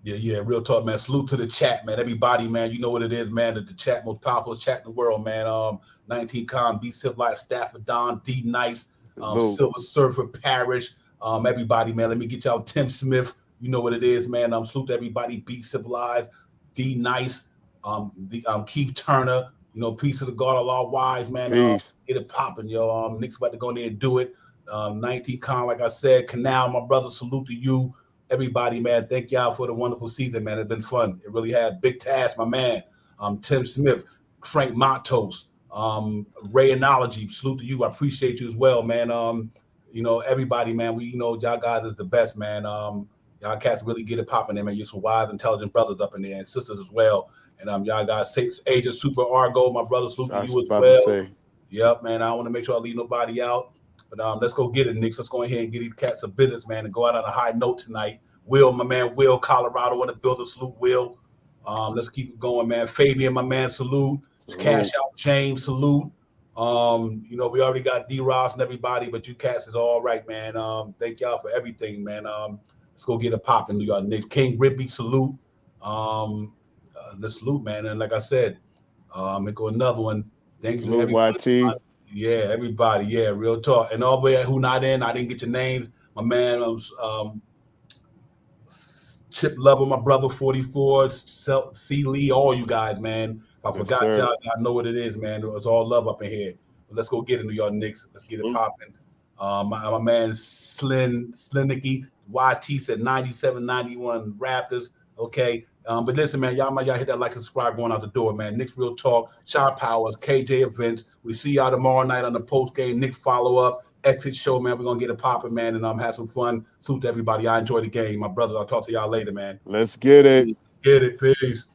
Yeah, real talk, man. Salute to the chat, man. Everybody, man, you know what it is, man. The chat, most powerful chat in the world, man. 19 Con, B Civilized, Stafford, Don, D Nice, Silver Surfer, Parish. Everybody, man. Let me get y'all Tim Smith. You know what it is, man. Salute to everybody. B Civilized, D Nice, Keith Turner. You know, peace of the God, Allah wise, man. Get it popping, yo. Nick's about to go in there and do it. 19 Con, like I said, Canal, my brother. Salute to you. Everybody, man, thank y'all for the wonderful season, man. It's been fun. It really had big task, my man. Tim Smith, Frank Matos, Ray Analogy. Salute to you. I appreciate you as well, man. You know, everybody, man. Y'all guys is the best, man. Y'all cats really get it popping there, man. You're some wise, intelligent brothers up in there and sisters as well. And y'all guys, Agent Super Argo, my brother, salute to you as well. Yep, man. I don't want to make sure I leave nobody out. But let's go get it, Knicks. Let's go ahead and get these cats some business, man, and go out on a high note tonight. Will, my man, Will, Colorado, want to build a salute, Will. Let's keep it going, man. Fabian, my man, salute. Cash out, James, salute. You know, we already got D-Ross and everybody, but you cats is all right, man. Thank y'all for everything, man. Let's go get it popping, New York Knicks. King Ribby, salute. Let's salute, man. And like I said, let go another one. Thank you, everybody. YT. Yeah, everybody. Yeah, real talk. And all the way who not in, I didn't get your names. My man, Chip Lover, my brother, 44, C. Lee, all you guys, man. If I forgot y'all, I know what it is, man. It's all love up in here. But let's go get it, New York Knicks. Let's get it popping. My man, Slinicky, YT said 97, 91 Raptors. Okay. But listen, man, y'all hit that like and subscribe going out the door, man. Knicks Real Talk, Shy Powers, KJ Events. We see y'all tomorrow night on the post game Knicks follow up exit show, man. We're gonna get it popping, man, and have some fun. Salute to everybody. I enjoy the game, my brothers. I'll talk to y'all later, man. Let's get it. Get it. Peace.